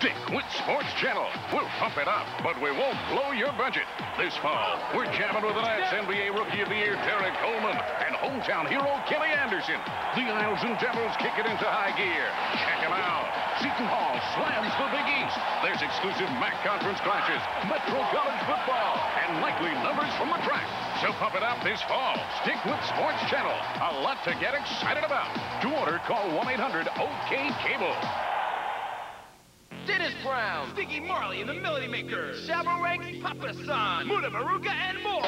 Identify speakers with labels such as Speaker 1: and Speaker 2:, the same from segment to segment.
Speaker 1: Stick with Sports Channel. We'll pump it up, but we won't blow your budget. This fall, we're jamming with tonight's NBA Rookie of the Year, Derek Coleman, and hometown hero, Kelly Anderson. The Isles and Devils kick it into high gear. Check them out. Seton Hall slams the Big East. There's exclusive MAC conference clashes, Metro College football, and likely numbers from the track. So pump it up this fall. Stick with Sports Channel. A lot to get excited about. To order, call 1-800-OK-CABLE.
Speaker 2: Dennis Brown, Sticky Marley and the Melody Makers, Shabba Ranks, Papa San, Muda Maruka, and more.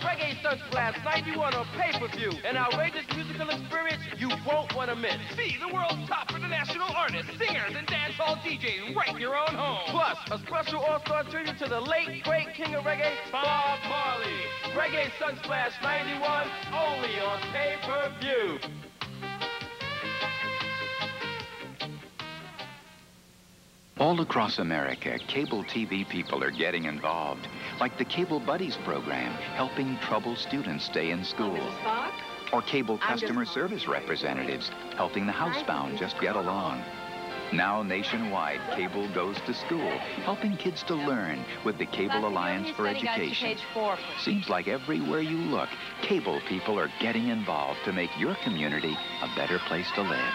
Speaker 2: Reggae Sunsplash 91 on pay-per-view. An outrageous musical experience you won't want to miss. See the world's top international artists, singers, and dancehall DJs right in your own home. Plus, a special all-star tribute to the late, great king of reggae, Bob Marley. Reggae Sunsplash 91, only on pay-per-view.
Speaker 3: All across America, cable TV people are getting involved, like the Cable Buddies program, helping troubled students stay in school. Or cable customer service representatives, helping the housebound just get along. Now nationwide, cable goes to school, helping kids to learn with the Cable Alliance for Education. Seems like everywhere you look, cable people are getting involved to make your community a better place to live.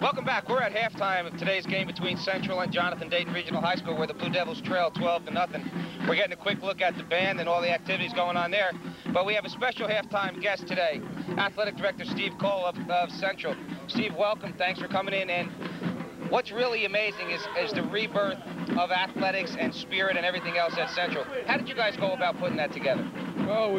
Speaker 4: Welcome back. We're at halftime of today's game between Central and Jonathan Dayton Regional High School, where the Blue Devils trail 12-0. We're getting a quick look at the band and all the activities going on there. But we have a special halftime guest today, Athletic Director Steve Cole of Central. Steve, welcome. Thanks for coming in. And what's really amazing is the rebirth of athletics and spirit and everything else at Central. How did you guys go about putting that together?
Speaker 5: Well,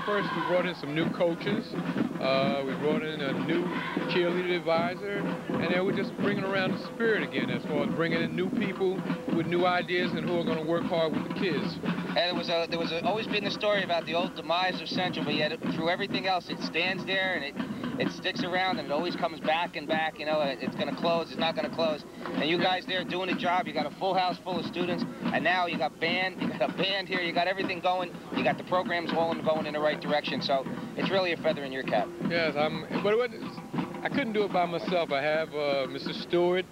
Speaker 5: first we brought in some new coaches. We brought in a new cheerleader advisor, and then we're just bringing around the spirit again as far as bringing in new people with new ideas and who are going to work hard with the kids.
Speaker 4: And there was always been the story about the old demise of Central, but yet through everything else, it stands there and it sticks around and it always comes back and back. You know, it's going to close, it's not going to close. And you guys there doing a job. You got a full house full of students, and now you got a band here, you got everything going, you got the programs all going in the right direction. So it's really a feather in your cap.
Speaker 5: Yes, I couldn't do it by myself. I have Mr. Stewart,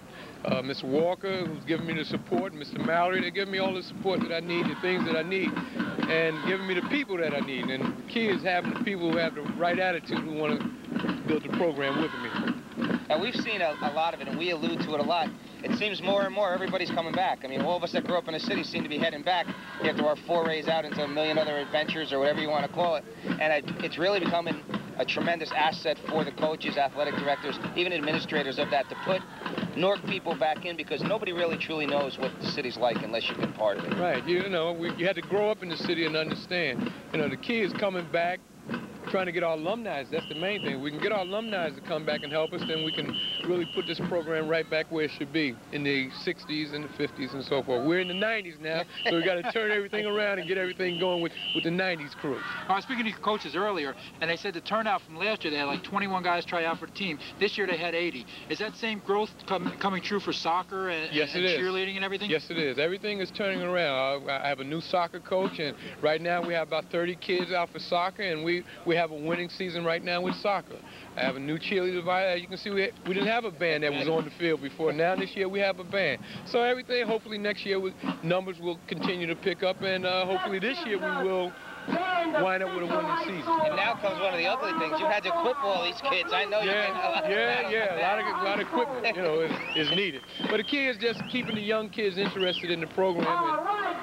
Speaker 5: Mr. Walker, who's giving me the support, Mr. Mallory. They're giving me all the support that I need, the things that I need, and giving me the people that I need. And the key is having the people who have the right attitude, who want to build the program with me.
Speaker 4: Now, we've seen a lot of it, and we allude to it a lot. It seems more and more everybody's coming back. I mean, all of us that grew up in the city seem to be heading back after our forays out into a million other adventures or whatever you want to call it. And it's really becoming a tremendous asset for the coaches, athletic directors, even administrators of that, to put Newark people back in, because nobody really truly knows what the city's like unless you've been part of it.
Speaker 5: Right. You know, you had to grow up in the city and understand. You know, the key is coming back, trying to get our alumni. That's the main thing. We can get our alumni to come back and help us, then we can really put this program right back where it should be, in the 60s and the 50s and so forth. We're in the 90s now, so we got to turn everything around and get everything going with the 90s crew.
Speaker 6: I was speaking to your coaches earlier, and they said the turnout from last year, they had like 21 guys try out for the team. This year they had 80. Is that same growth coming true for soccer and,
Speaker 5: yes,
Speaker 6: and cheerleading and everything?
Speaker 5: Yes, it is. Everything is turning around. I have a new soccer coach, and right now we have about 30 kids out for soccer, and we have a winning season right now with soccer. I have a new cheerleader. As you can see, we didn't have a band that was on the field before. Now this year we have a band. So everything, hopefully next year numbers will continue to pick up, and hopefully this year we will wind up with a winning season.
Speaker 4: And now comes one of the ugly things. You had to equip all these kids. I know you did.
Speaker 5: A lot of equipment, you know, is needed. But the key is just keeping the young kids interested in the program,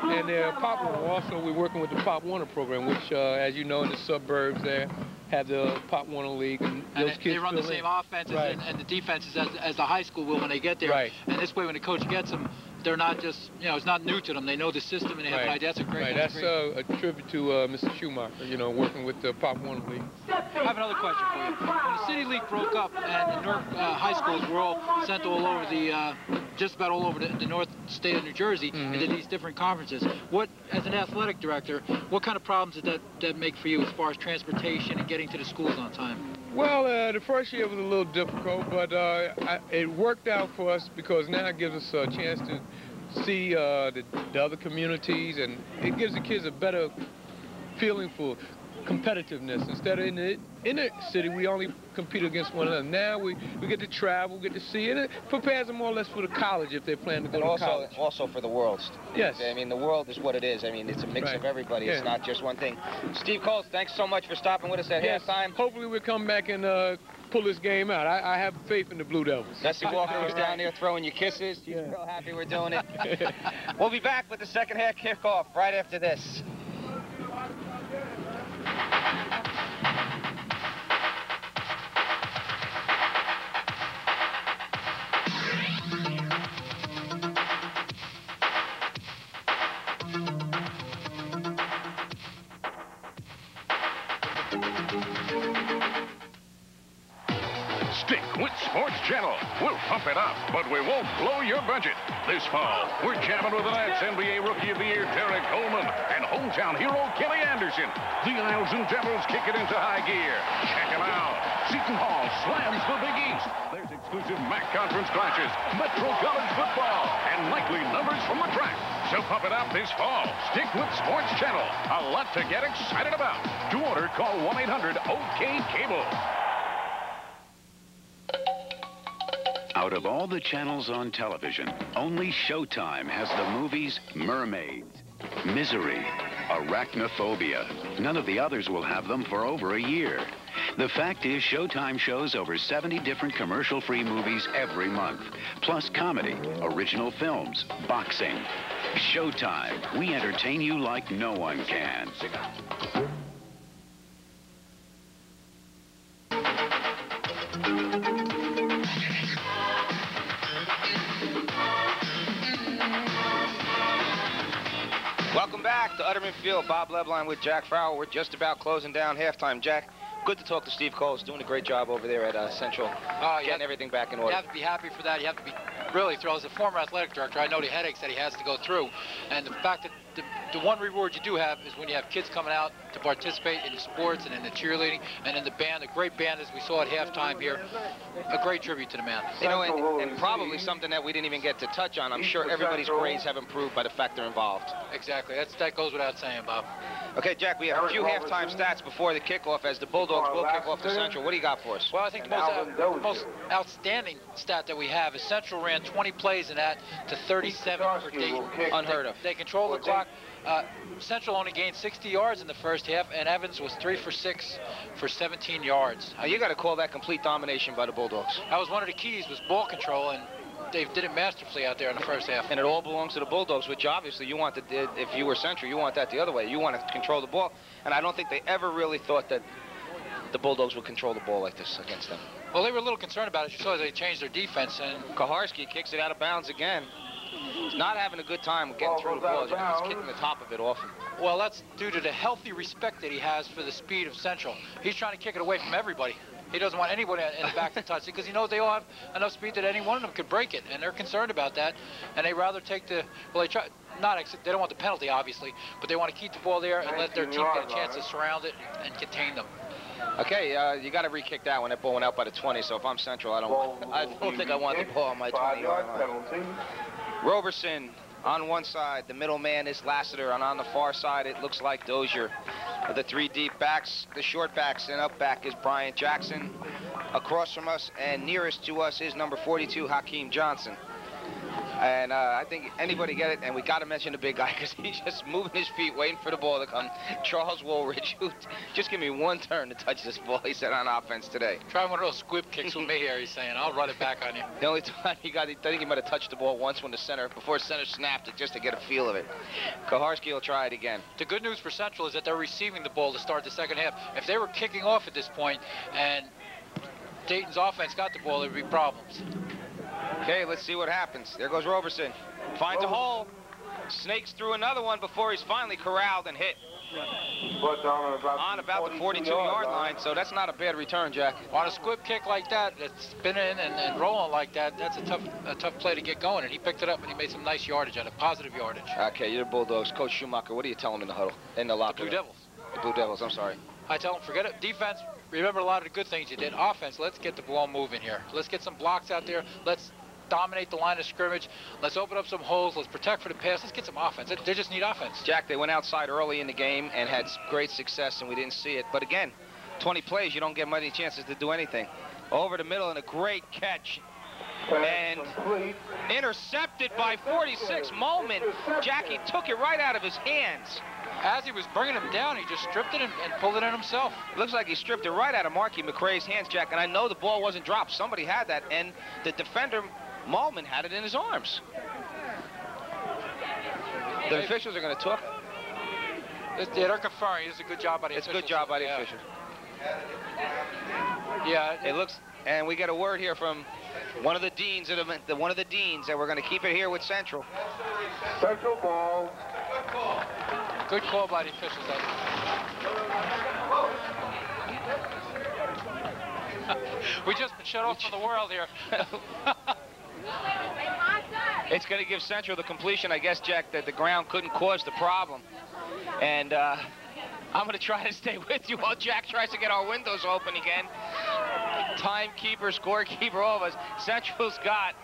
Speaker 5: and they're popular. Also, we're working with the Pop Warner program, which, as you know, in the suburbs there, have the Pop Warner League, and those kids
Speaker 6: they run the same offenses and the defenses as the high school will when they get there.
Speaker 5: Right.
Speaker 6: And this way, when the coach gets them, they're not just, you know, it's not new to them. They know the system and they have an idea. That's a great.
Speaker 5: Right. That's a tribute to Mr. Schumacher, you know, working with the Pop Warner League.
Speaker 6: I have another question for you. When the City League broke up and the North high schools were all sent all over just about all over the North State of New Jersey into these different conferences, what, as an athletic director, what kind of problems did that make for you as far as transportation and getting to the schools on time?
Speaker 5: Well, the first year was a little difficult, but it worked out for us because now it gives us a chance to see the other communities, and it gives the kids a better feeling for competitiveness. Instead of in the city, we only compete against one another. Now we get to travel, get to see it. It prepares them more or less for the college if they plan to go to college.
Speaker 4: Also for the world.
Speaker 5: Yes.
Speaker 4: I mean, the world is what it is. I mean, it's a mix of everybody. It's not just one thing. Steve Coles, thanks so much for stopping with us at halftime.
Speaker 5: Hopefully we'll come back and pull this game out. I have faith in the Blue Devils.
Speaker 4: Bessie Walker was down there throwing you kisses. She's real happy we're doing it. We'll be back with the second half kickoff right after this.
Speaker 1: Stick with Sports Channel. We'll pump it up, but we won't blow your budget. This fall, we're jamming with tonight's NBA Rookie of the Year, Derek Coleman, and hometown hero, Kelly Anderson. The Isles and Devils kick it into high gear. Check them out. Seton Hall slams the Big East. There's exclusive MAC conference clashes, Metro College football, and likely numbers from the track. So pump it up this fall. Stick with Sports Channel. A lot to get excited about. To order, call 1-800-OK-CABLE.
Speaker 3: Out of all the channels on television, only Showtime has the movies Mermaids, Misery, Arachnophobia. None of the others will have them for over a year. The fact is, Showtime shows over 70 different commercial-free movies every month, plus comedy, original films, boxing. Showtime. We entertain you like no one can.
Speaker 4: Welcome back to Utterman Field. Bob Lebline with Jack Farrell. We're just about closing down halftime. Jack, good to talk to Steve Coles. Doing a great job over there at Central, getting everything back in order.
Speaker 6: You have to be happy for that. You have to be really thrilled. As a former athletic director, I know the headaches that he has to go through. And the fact that the one reward you do have is when you have kids coming out to participate in the sports and in the cheerleading and in the band, a great band as we saw at halftime here. A great tribute to the man.
Speaker 4: You know, and probably something that we didn't even get to touch on. I'm sure everybody's grades have improved by the fact they're involved.
Speaker 6: Exactly. That goes without saying, Bob.
Speaker 4: Okay, Jack, we have a few halftime stats before the kickoff as the Bulldogs will kick off to Central. What do you got for us?
Speaker 6: Well, I think the most outstanding stat that we have is Central ran 20 plays in that to 37 for Dayton.
Speaker 4: Unheard of.
Speaker 6: They control the clock. Central only gained 60 yards in the first half, and Evans was 3 for 6 for 17 yards.
Speaker 4: You got to call that complete domination by the Bulldogs.
Speaker 6: That was one of the keys, was ball control, and they did it masterfully out there in the first half.
Speaker 4: And it all belongs to the Bulldogs, which obviously you want if you were Central, you want that the other way. You want to control the ball, and I don't think they ever really thought that the Bulldogs would control the ball like this against them.
Speaker 6: Well, they were a little concerned about it. You saw they changed their defense, and
Speaker 4: Kaharski kicks it out of bounds again. He's not having a good time getting through the ball. He's kicking the top of it often.
Speaker 6: Well, that's due to the healthy respect that he has for the speed of Central. He's trying to kick it away from everybody. He doesn't want anybody in the back to touch it because he knows they all have enough speed that any one of them could break it, and they're concerned about that. And they rather take the they try they don't want the penalty obviously, but they want to keep the ball there and let their team get a chance to surround it and contain them.
Speaker 4: Okay, you got to re-kick that one. That ball went out by the 20. So if I'm Central, I don't think I want the ball on my 20-yard line. Roberson on one side, the middle man is Lassiter, and on the far side it looks like Dozier. The 3 deep backs, the short backs, and up back is Brian Jackson. Across from us and nearest to us is number 42, Hakeem Johnson. And I think anybody get it, and we got to mention the big guy because he's just moving his feet, waiting for the ball to come. Charles Woolridge, who just give me one turn to touch this ball, he said, on offense today.
Speaker 6: Try one of those squib kicks with me here, he's saying. I'll run it back on you.
Speaker 4: The only time I think he might have touched the ball once when before center snapped it, just to get a feel of it. Kaharski will try it again.
Speaker 6: The good news for Central is that they're receiving the ball to start the second half. If they were kicking off at this point and Dayton's offense got the ball, there would be problems.
Speaker 4: Okay, let's see what happens. There goes Roberson. Finds a hole. Snakes through another one before he's finally corralled and hit. On about the 42-yard line, so that's not a bad return, Jack.
Speaker 6: On a squib kick like that, that's spinning and rolling like that, that's a tough play to get going, and he picked it up and he made some nice yardage out of it, positive yardage.
Speaker 4: Okay, you're the Bulldogs. Coach Schumacher, what do you tell him in the huddle, in the locker room?
Speaker 6: The Blue Devils.
Speaker 4: The Blue Devils, I'm sorry.
Speaker 6: I tell him, forget it. Defense, remember a lot of the good things you did. Offense, let's get the ball moving here. Let's get some blocks out there. Let's dominate the line of scrimmage. Let's open up some holes. Let's protect for the pass. Let's get some offense. They just need offense.
Speaker 4: Jack, they went outside early in the game and had great success, and we didn't see it. But again, 20 plays, you don't get many chances to do anything. Over the middle and a great catch. And intercepted by 46 Molman. Jackie took it right out of his hands.
Speaker 6: As he was bringing him down, he just stripped it and pulled it in himself.
Speaker 4: It looks like he stripped it right out of Marky McRae's hands, Jack. And I know the ball wasn't dropped. Somebody had that. And the defender, Molman, had it in his arms. The officials are going to talk.
Speaker 6: Yeah, they're conferring. It's a good job by the officials.
Speaker 4: It's a good job by the officials.
Speaker 6: Yeah.
Speaker 4: It looks, and we get a word here from one of the deans that we're going to keep it here with Central.
Speaker 7: Central ball.
Speaker 6: Good call by the officials. We just been shut off from the world here.
Speaker 4: It's going to give Central the completion, I guess, Jack, that the ground couldn't cause the problem. And I'm going to try to stay with you while Jack tries to get our windows open again. Timekeeper, scorekeeper, all of us. Central's got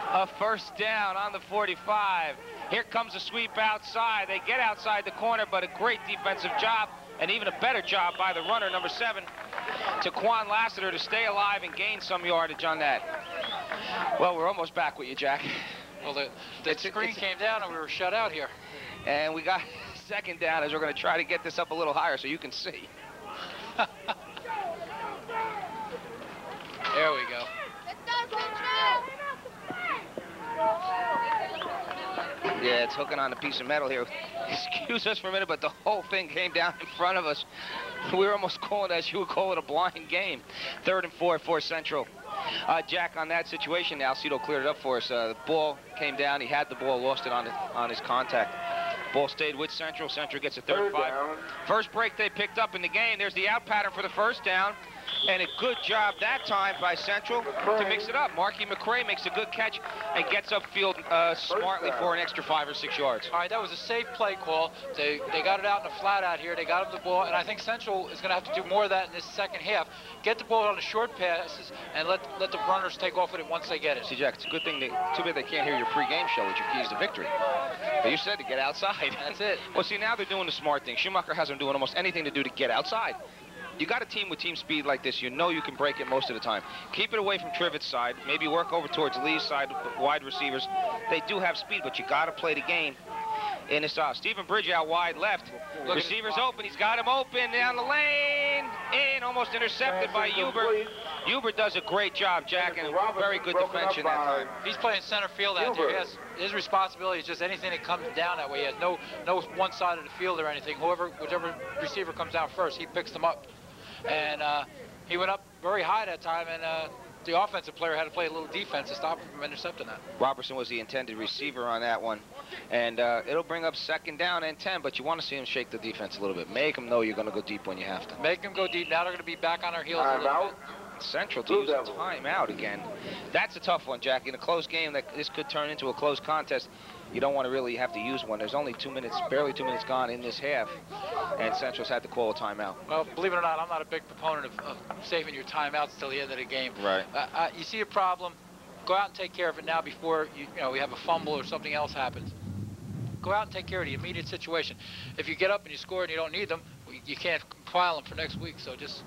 Speaker 4: a first down on the 45. Here comes a sweep outside. They get outside the corner, but a great defensive job, and even a better job by the runner, number 7, Taquan Lassiter, to stay alive and gain some yardage on that. Well, we're almost back with you, Jack.
Speaker 6: Well, the screen came down and we were shut out here.
Speaker 4: And we got second down as we're going to try to get this up a little higher so you can see.
Speaker 6: There we go.
Speaker 4: Yeah, it's hooking on a piece of metal here. Excuse us for a minute, but the whole thing came down in front of us. We were almost calling it, as you would call it, a blind game. 3rd and 4 for Central. Jack, on that situation, Alcido cleared it up for us. The ball came down. He had the ball, lost it on his contact. Ball stayed with Central. Central gets a 3rd and 5. First break they picked up in the game. There's the out pattern for the first down. And a good job that time by Central to mix it up. Marky McRae makes a good catch and gets upfield smartly for an extra 5 or 6 yards.
Speaker 6: All right, that was a safe play call. They got it out in the flat out here. They got him the ball, and I think Central is going to have to do more of that in this second half. Get the ball on the short passes and let the runners take off with it once they get it.
Speaker 4: See, Jack, it's a good thing. Too bad they can't hear your pregame show with your keys to victory. But you said to get outside.
Speaker 6: That's it.
Speaker 4: Well, see, now they're doing the smart thing. Schumacher has them doing almost anything to do to get outside. You got a team with team speed like this, you know you can break it most of the time. Keep it away from Trivett's side. Maybe work over towards Lee's side, wide receivers. They do have speed, but you got to play the game in this style. Stephen Bridge out wide left. Receiver's open. He's got him open down the lane. In, almost intercepted by Hubert. Hubert does a great job, Jack, and very good defense in that time.
Speaker 6: He's playing center field out there. His responsibility is just anything that comes down that way. He has no one side of the field or anything. Whichever receiver comes down first, he picks them up. And he went up very high that time, and the offensive player had to play a little defense to stop him from intercepting that.
Speaker 4: Robertson was the intended receiver on that one. And it'll bring up 2nd down and 10, but you want to see him shake the defense a little bit. Make them know you're going to go deep when you have to.
Speaker 6: Make them go deep. Now they're going to be back on our heels a little bit.
Speaker 4: Central to use a timeout again. That's a tough one, Jack. In a close game, this could turn into a close contest. You don't want to really have to use one. There's only 2 minutes, barely 2 minutes gone in this half, and Central's had to call a timeout.
Speaker 6: Well, believe it or not, I'm not a big proponent of saving your timeouts till the end of the game.
Speaker 4: Right.
Speaker 6: You see a problem, go out and take care of it now before we have a fumble or something else happens. Go out and take care of the immediate situation. If you get up and you score and you don't need them, you can't file them for next week. So just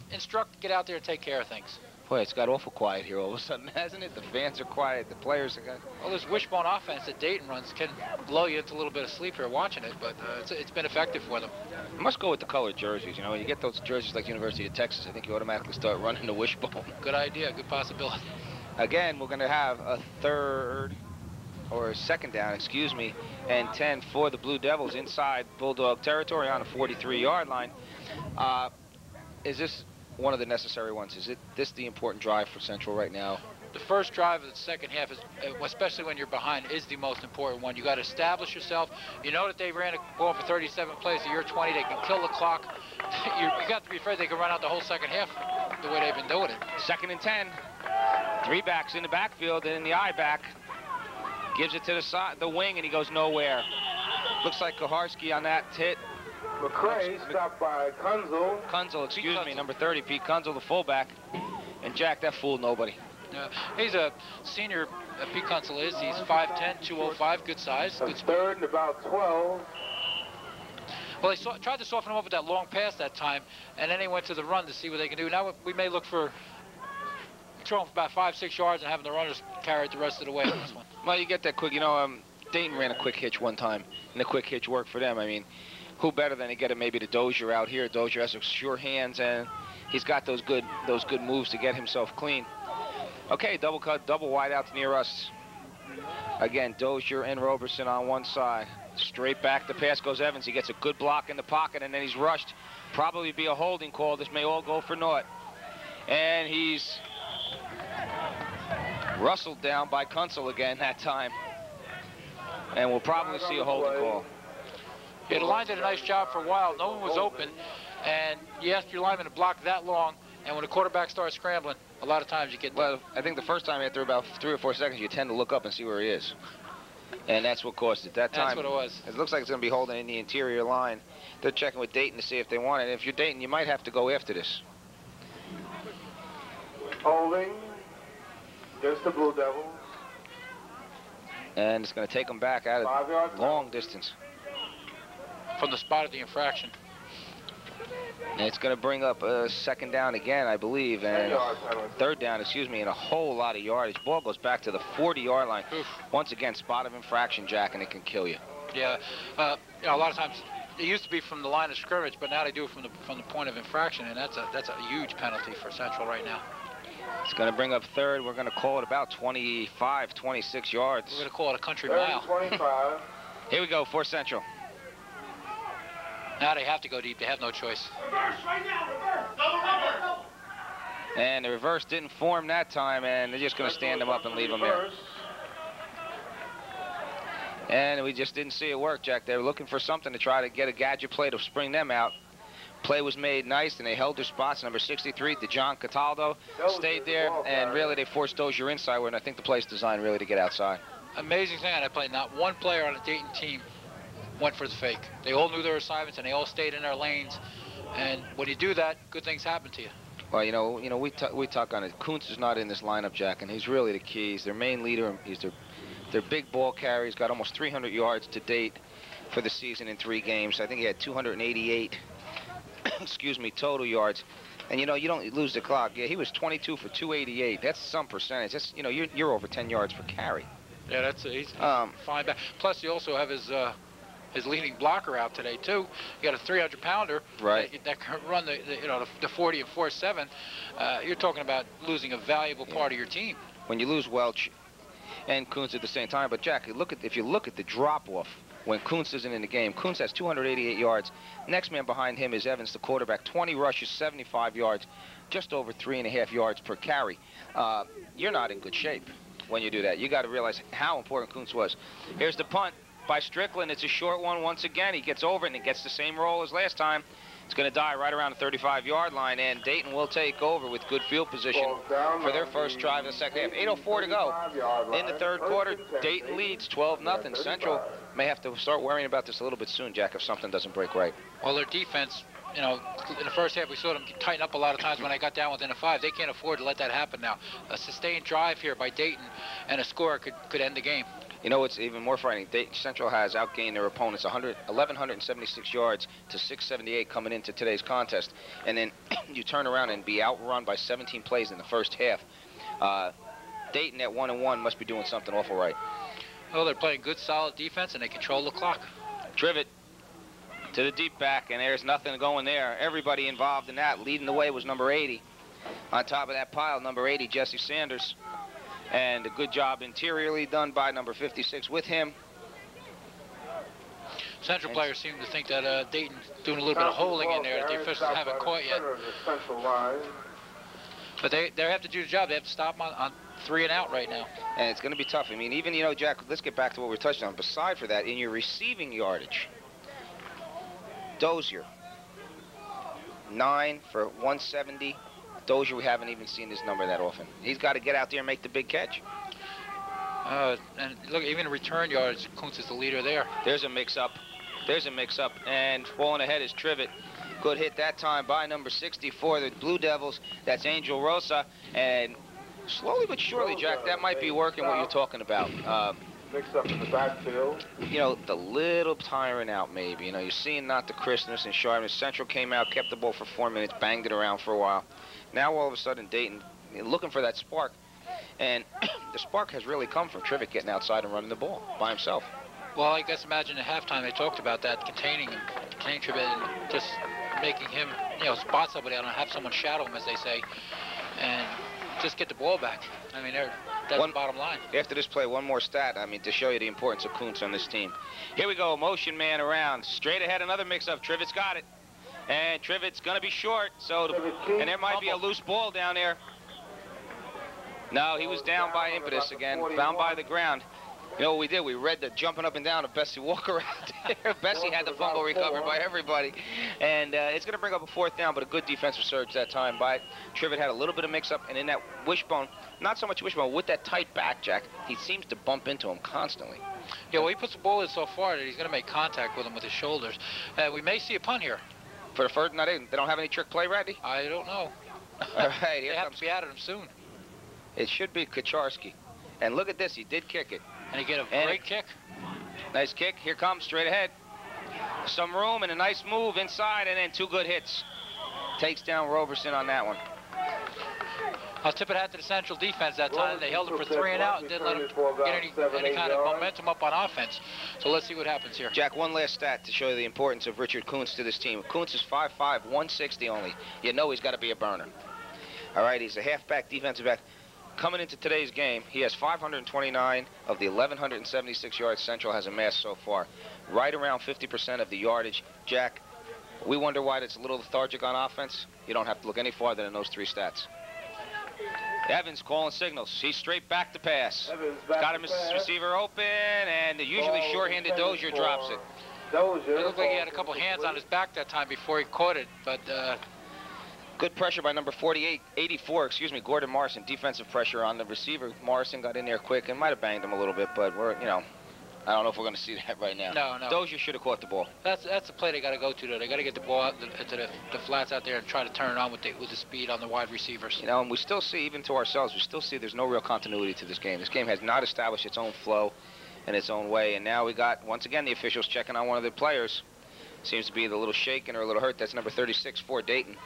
Speaker 6: instruct, get out there and take care of things.
Speaker 4: Boy, it's got awful quiet here all of a sudden, hasn't it? The fans are quiet, the players are quiet.
Speaker 6: Well, this wishbone offense that Dayton runs can blow you into a little bit of sleep here watching it, but it's been effective for them.
Speaker 4: You must go with the colored jerseys. You know, when you get those jerseys like University of Texas, I think you automatically start running the wishbone.
Speaker 6: Good idea, good possibility.
Speaker 4: Again, we're going to have a 2nd down, excuse me, and 10 for the Blue Devils inside Bulldog territory on the 43-yard line. Is this one of the necessary ones? Is this the important drive for Central right now?
Speaker 6: The first drive of the second half, is, especially when you're behind, is the most important one. You got to establish yourself. You know that they ran a ball for 37 plays a year 20. They can kill the clock. You got to be afraid they can run out the whole second half the way they've been doing it. 2nd and 10. 3 backs in the backfield and in the eye back. Gives it to the side, the wing, and he goes nowhere. Looks like Koharski on that hit.
Speaker 7: McCray stopped by Kunzel.
Speaker 4: Kunzel, excuse me, number 30, Pete Kunzel, the fullback. And Jack, that fooled nobody.
Speaker 6: He's a senior, Pete Kunzel is. He's 5'10", 205, good size. Good
Speaker 7: 3rd and about 12.
Speaker 6: Well, they tried to soften him up with that long pass that time, and then they went to the run to see what they can do. Now we may look for throwing for about 5-6 yards and having the runners carry it the rest of the way on this one.
Speaker 4: Well, you get that quick, Dayton ran a quick hitch one time, and the quick hitch worked for them. I mean, who better than to get it maybe to Dozier out here? Dozier has sure hands, and he's got those good moves to get himself clean. Okay, double cut, double wide out near us. Again, Dozier and Roberson on one side. Straight back, the pass goes Evans. He gets a good block in the pocket, and then he's rushed. Probably be a holding call. This may all go for naught. And he's rustled down by Kunzel again that time. And we'll probably see a holding call.
Speaker 6: Yeah, the line did a nice job for a while. No one was open, and you ask your lineman to block that long, and when the quarterback starts scrambling, a lot of times you get...
Speaker 4: Well, I think the first time after about 3 or 4 seconds, you tend to look up and see where he is. And that's what caused it. That time,
Speaker 6: that's what it was.
Speaker 4: It looks like it's going to be holding in the interior line. They're checking with Dayton to see if they want it. If you're Dayton, you might have to go after this.
Speaker 7: Holding against the Blue Devils.
Speaker 4: And it's going to take them back out of long distance.
Speaker 6: From the spot of the infraction.
Speaker 4: And it's going to bring up a 2nd down again, I believe, and 3rd down, excuse me, and a whole lot of yardage. Ball goes back to the 40-yard line.
Speaker 6: Oof.
Speaker 4: Once again, spot of infraction, Jack, and it can kill you.
Speaker 6: Yeah, a lot of times it used to be from the line of scrimmage, but now they do it from the point of infraction, and that's a huge penalty for Central right now.
Speaker 4: It's going to bring up 3rd. We're going to call it about 25, 26 yards.
Speaker 6: We're going to call it a country mile.
Speaker 7: 25.
Speaker 4: Here we go for Central.
Speaker 6: Now they have to go deep. They have no choice.
Speaker 2: Reverse right now, reverse. Double.
Speaker 4: And the reverse didn't form that time, and they're just going to stand them up and leave them there. And we just didn't see it work, Jack. They were looking for something to try to get a gadget play to spring them out. Play was made nice, and they held their spots. Number 63, DeJohn Cataldo, stayed there, and really they forced Dozier inside, and I think the play's designed really to get outside.
Speaker 6: Amazing thing on that play. Not one player on the Dayton team went for the fake. They all knew their assignments, and they all stayed in their lanes. And when you do that, good things happen to you.
Speaker 4: Well, we talk on it. Kuntz is not in this lineup, Jack, and he's really the key. He's their main leader. He's their big ball carrier. He's got almost 300 yards to date for the season in 3 games. I think he had 288, excuse me, total yards. And, you don't lose the clock. Yeah, he was 22 for 288. That's some percentage. That's, you're over 10 yards per carry.
Speaker 6: Yeah, he's fine back. Plus, you also have his leading blocker out today too. You got a 300-pounder,
Speaker 4: right?
Speaker 6: That can run the 40 and 4.7. You're talking about losing a valuable part of your team.
Speaker 4: When you lose Welch and Kuntz at the same time, but Jack, if you look at the drop-off when Kuntz isn't in the game, Kuntz has 288 yards. Next man behind him is Evans, the quarterback, 20 rushes, 75 yards. just over 3.5 yards per carry. You're not in good shape when you do that. You got to realize how important Kuntz was. Here's the punt by Strickland. It's a short one once again. He gets over it, and he gets the same roll as last time. It's going to die right around the 35-yard line, and Dayton will take over with good field position for their first drive in the second half. 8:04 to go in the third quarter. Dayton leads 12-0. Central may have to start worrying about this a little bit soon, Jack, if something doesn't break right.
Speaker 6: Well, their defense, you know, in the first half we saw them tighten up a lot of times when they got down within a 5. They can't afford to let that happen now. A sustained drive here by Dayton and a score could end the game.
Speaker 4: You know what's even more frightening? Dayton Central has outgained their opponents 1,176 yards to 678 coming into today's contest. And then you turn around and be outrun by 17 plays in the first half. Dayton at 1-1 must be doing something awful right.
Speaker 6: Well, they're playing good, solid defense, and they control the clock.
Speaker 4: Trivet to the deep back, and there's nothing going there. Everybody involved in that. Leading the way was number 80. On top of that pile, number 80, Jesse Sanders. And a good job interiorly done by number 56 with him.
Speaker 6: Central players seem to think that Dayton's doing a little bit of holding in there that the officials haven't caught yet. But they have to do the job. They have to stop them on 3 and out right now.
Speaker 4: And it's going to be tough. I mean, even, you know, Jack, let's get back to what we're touching on. Beside for that, in your receiving yardage, Dozier, 9 for 170. Dozier, we haven't even seen this number that often. He's got to get out there and make the big catch.
Speaker 6: And look, even return yards, Kuntz is the leader there.
Speaker 4: There's a mix-up. There's a mix-up. And falling ahead is Trivet. Good hit that time by number 64, the Blue Devils. That's Angel Rosa. And slowly but surely, Jack, that might be working what you're talking about.
Speaker 7: Mixed up in the backfield.
Speaker 4: You know, the little tiring out maybe. You know, you're seeing not the crispness and sharpness. Central came out, kept the ball for 4 minutes, banged it around for a while. Now all of a sudden Dayton looking for that spark, and the spark has really come from Trivet getting outside and running the ball by himself.
Speaker 6: Well, I guess imagine at halftime they talked about that, containing Trivet and just making him, you know, spot somebody out and have someone shadow him, as they say, and just get the ball back. I mean, that's the bottom line.
Speaker 4: After this play, one more stat, I mean, to show you the importance of Kuntz on this team. Here we go, motion man around, straight ahead, another mix-up. Trivet's got it. And Trivet's going to be short, and there might be a loose ball down there. No, he was down by impetus again, bound by the ground. You know what we did? We read the jumping up and down of Bessie Walker out there. Bessie had the fumble recovered by everybody. And it's going to bring up a 4th down, but a good defensive surge that time by Trivet. Had a little bit of mix-up, and in that wishbone, not so much wishbone, with that tight back, Jack, he seems to bump into him constantly.
Speaker 6: Yeah, well, he puts the ball in so far that he's going to make contact with him with his shoulders. We may see a punt here.
Speaker 4: For the first, they don't have any trick play ready?
Speaker 6: I don't know.
Speaker 4: All right, here
Speaker 6: they have to be at him soon.
Speaker 4: It should be Kaczarski. And look at this, he did kick it.
Speaker 6: And he get a great kick.
Speaker 4: Nice kick, here comes, straight ahead. Some room and a nice move inside, and then 2 good hits. Takes down Roberson on that one.
Speaker 6: I'll tip it out to the Central defense that time. They held him for 3 and out and didn't let him get any kind of momentum up on offense. So let's see what happens here.
Speaker 4: Jack, one last stat to show you the importance of Richard Kuntz to this team. Kuntz is 5'5", 160 only. You know he's got to be a burner. All right, he's a halfback, defensive back. Coming into today's game, he has 529 of the 1,176 yards Central has amassed so far. Right around 50% of the yardage. Jack, we wonder why it's a little lethargic on offense. You don't have to look any farther than those 3 stats. Evans calling signals. He's straight back to pass. Got him his receiver open, and the usually short-handed Dozier drops it.
Speaker 6: It looked like he had a couple hands on his back that time before he caught it, but...
Speaker 4: Good pressure by number 84, Gordon Morrison. Defensive pressure on the receiver. Morrison got in there quick and might have banged him a little bit, but I don't know if we're going to see that right now.
Speaker 6: No.
Speaker 4: Dozier should have caught the ball.
Speaker 6: That's the play they got to go to, though. They got to get the ball out to the flats out there and try to turn it on with the speed on the wide receivers.
Speaker 4: You know, and we still see, even to ourselves, we still see there's no real continuity to this game. This game has not established its own flow and its own way, and now we got, once again, the officials checking on one of the players. Seems to be a little shaken or a little hurt. That's number 36 for Dayton.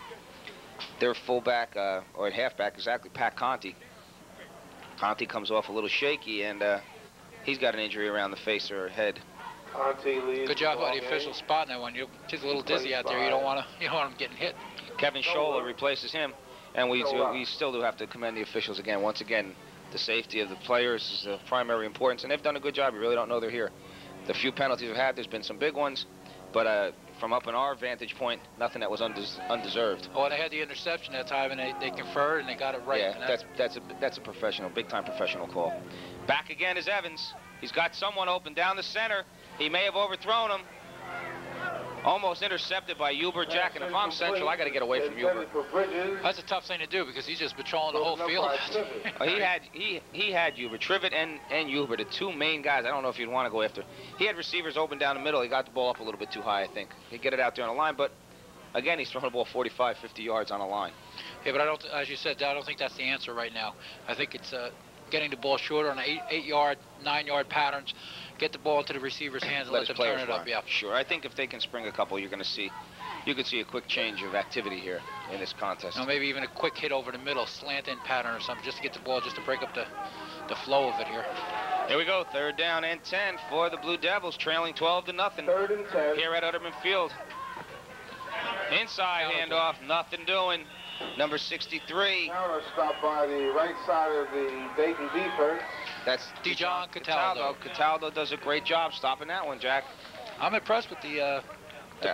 Speaker 4: Their fullback, or halfback, exactly, Pat Conti. Conti comes off a little shaky, and he's got an injury around the face or head.
Speaker 6: Good job by the official spotting that one. He's a little dizzy out there. You don't want him getting hit.
Speaker 4: Kevin Scholler replaces him, and we still do have to commend the officials again. Once again, the safety of the players is of primary importance, and they've done a good job. You really don't know they're here. The few penalties we've had, there's been some big ones, but from up in our vantage point, nothing that was undeserved.
Speaker 6: Oh, they had the interception that time, and they conferred, and they got it right.
Speaker 4: Yeah, that's a professional, big-time professional call. Back again is Evans. He's got someone open down the center. He may have overthrown him. Almost intercepted by Huber. Jack, and if I'm Central, I got to get away from Huber.
Speaker 6: That's a tough thing to do because he's just patrolling the whole field.
Speaker 4: He had Huber, Trivet and Huber, the two main guys. I don't know if you'd want to go after. He had receivers open down the middle. He got the ball up a little bit too high, I think. He'd get it out there on the line, but again, he's throwing the ball 45, 50 yards on the line.
Speaker 6: Yeah, but I don't, as you said, I don't think that's the answer right now. I think it's getting the ball shorter on 8-yard, 9-yard patterns. Get the ball into the receiver's hands and let them turn it up. Yeah,
Speaker 4: sure. I think if they can spring a couple, you could see a quick change of activity here in this contest.
Speaker 6: You know, maybe even a quick hit over the middle, slant-in pattern or something, just to get the ball, just to break up the flow of it here.
Speaker 4: Here we go, 3rd down and 10 for the Blue Devils, trailing 12-0.
Speaker 7: 3rd and 10.
Speaker 4: Here at Utterman Field. Inside handoff, nothing doing. Number 63.
Speaker 7: Counter stop by the right side of the Dayton defense.
Speaker 4: That's
Speaker 6: Dijon Cataldo.
Speaker 4: Cataldo does a great job stopping that one, Jack.
Speaker 6: I'm impressed with the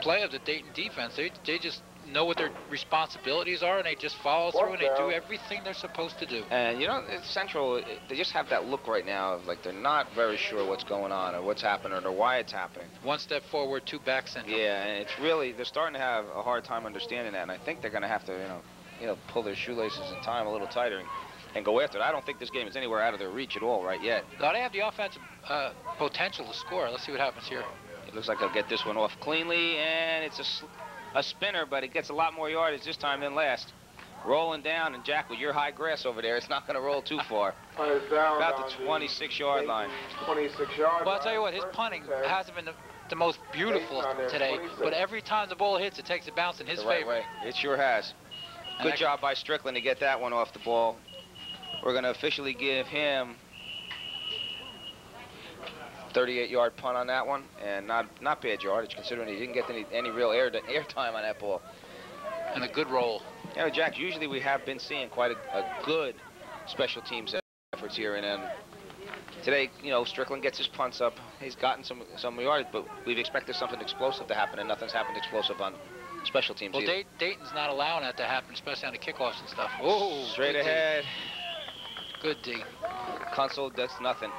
Speaker 6: play of the Dayton defense. They just know what their responsibilities are, and they just follow through, and they do everything they're supposed to do.
Speaker 4: And, you know, Central, they just have that look right now of like they're not very sure what's going on or what's happening or why it's happening.
Speaker 6: 1 step forward, 2 back syndrome.
Speaker 4: Yeah, and it's really, they're starting to have a hard time understanding that, and I think they're going to have to, pull their shoelaces in time a little tighter and go after it. I don't think this game is anywhere out of their reach at all right yet.
Speaker 6: Now they have the offensive potential to score. Let's see what happens here.
Speaker 4: It looks like they'll get this one off cleanly, and it's a spinner, but it gets a lot more yardage this time than last. Rolling down, and Jack, with your high grass over there, it's not going to roll too far. About the 26-yard line.
Speaker 7: 26-yard.
Speaker 6: Well, I'll tell you what, his punting hasn't been the most beautiful today, but every time the ball hits, it takes a bounce in his favor.
Speaker 4: Right way. It sure has. Good job by Strickland to get that one off the ball. We're going to officially give him 38-yard punt on that one, and not bad yardage considering he didn't get any real air time on that ball.
Speaker 6: And a good roll.
Speaker 4: You know, Jack, usually we have been seeing quite a good special teams efforts here, and then today, Strickland gets his punts up. He's gotten some yardage, but we've expected something explosive to happen, and nothing's happened explosive on special teams.
Speaker 6: Well, Dayton's not allowing that to happen, especially on the kickoffs and stuff.
Speaker 4: Oh, straight ahead.
Speaker 6: Good D.
Speaker 4: Console does nothing.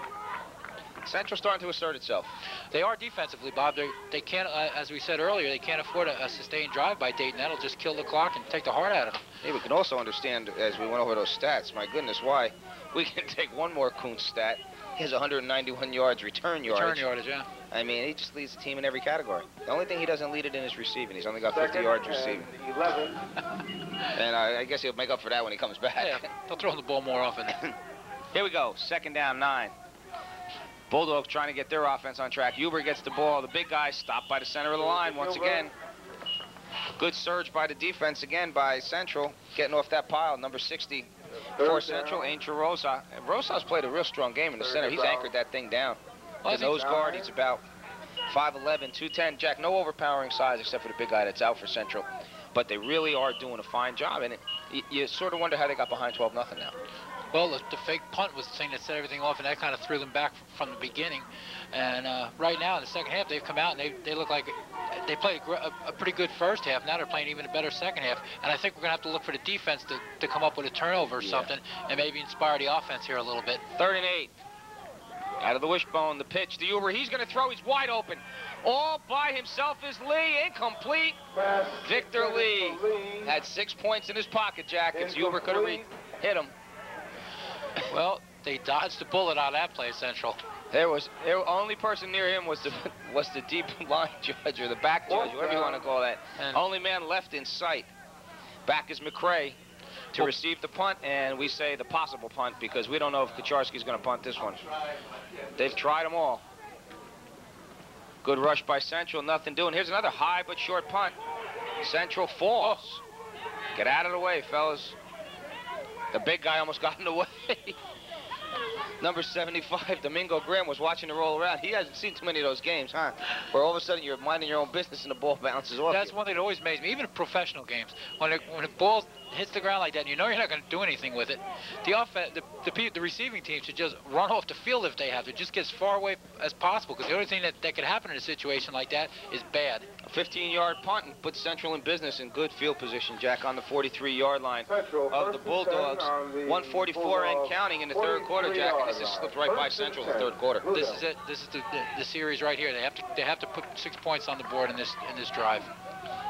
Speaker 4: Central's starting to assert itself.
Speaker 6: They are defensively, Bob. They can't, as we said earlier, they can't afford a sustained drive by Dayton. That'll just kill the clock and take the heart out of them.
Speaker 4: Yeah, we can also understand, as we went over those stats, my goodness, why we can take one more Kuntz stat. He has 191 yards return yardage.
Speaker 6: Return yardage, yeah.
Speaker 4: I mean, he just leads the team in every category. The only thing he doesn't lead it in is receiving. He's only got 50 yards receiving.
Speaker 7: 11.
Speaker 4: And I guess he'll make up for that when he comes back.
Speaker 6: Yeah, they'll throw the ball more often.
Speaker 4: Here we go, 2nd down, 9. Bulldogs trying to get their offense on track. Huber gets the ball. The big guy stopped by the center of the line once again. Good surge by the defense again by Central, getting off that pile. Number 60 for Central, Angel Rosa. Rosa's played a real strong game in the center. He's anchored that thing down. The nose guard, he's about 5'11", 210. Jack, no overpowering size except for the big guy that's out for Central. But they really are doing a fine job, and you sort of wonder how they got behind 12-0 now.
Speaker 6: Well, the fake punt was the thing that set everything off, and that kind of threw them back from the beginning. And right now, in the second half, they've come out, and they look like they played a pretty good first half. Now they're playing even a better second half. And I think we're going to have to look for the defense to come up with a turnover or something and maybe inspire the offense here a little bit.
Speaker 4: 3rd and 8. Out of the wishbone, the pitch to Huber. He's going to throw. He's wide open. All by himself is Lee. Incomplete. Victor Lee had 6 points in his pocket, Jack. If Huber could have hit him.
Speaker 6: Well, they dodged the bullet on that play, Central.
Speaker 4: The only person near him was the deep line judge or the back judge, whatever you want to call that. And only man left in sight. Back is McCray to receive the punt, and we say the possible punt because we don't know if Kucharski's going to punt this one. They've tried them all. Good rush by Central, nothing doing. Here's another high but short punt. Central falls. Get out of the way, fellas. The big guy almost got in the way. Number 75, Domingo Graham, was watching the roll around. He hasn't seen too many of those games, huh? Where all of a sudden you're minding your own business and the ball bounces off.
Speaker 6: That's one thing that always amazes me, even in professional games. When the ball hits the ground like that, and you know you're not going to do anything with it, the receiving team should just run off the field if they have to. Just get as far away as possible, because the only thing that could happen in a situation like that is bad.
Speaker 4: A 15-yard punt and puts Central in business in good field position, Jack, on the 43-yard line of the Bulldogs. 1:44 and counting in the third quarter, Jack, and this has slipped right by Central in the third quarter.
Speaker 6: This is it. This is the series right here. They have to put 6 points on the board in this drive.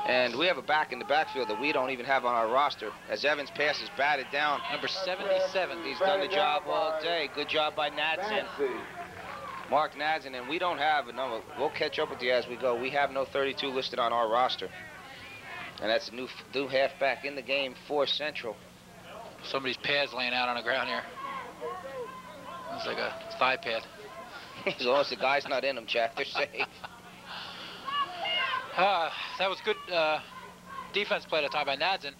Speaker 4: And we have a back in the backfield that we don't even have on our roster. As Evans' pass is batted down.
Speaker 6: Number 77.
Speaker 4: He's done the job all day. Good job by Nadson. Mark Nadson, and we don't have a number. We'll catch up with you as we go. We have no 32 listed on our roster. And that's a new halfback in the game for Central.
Speaker 6: Somebody's pad's laying out on the ground here. It's like a thigh pad.
Speaker 4: As long as the guy's not in them, Jack, they're safe.
Speaker 6: That was good defense play at the time by Nadson.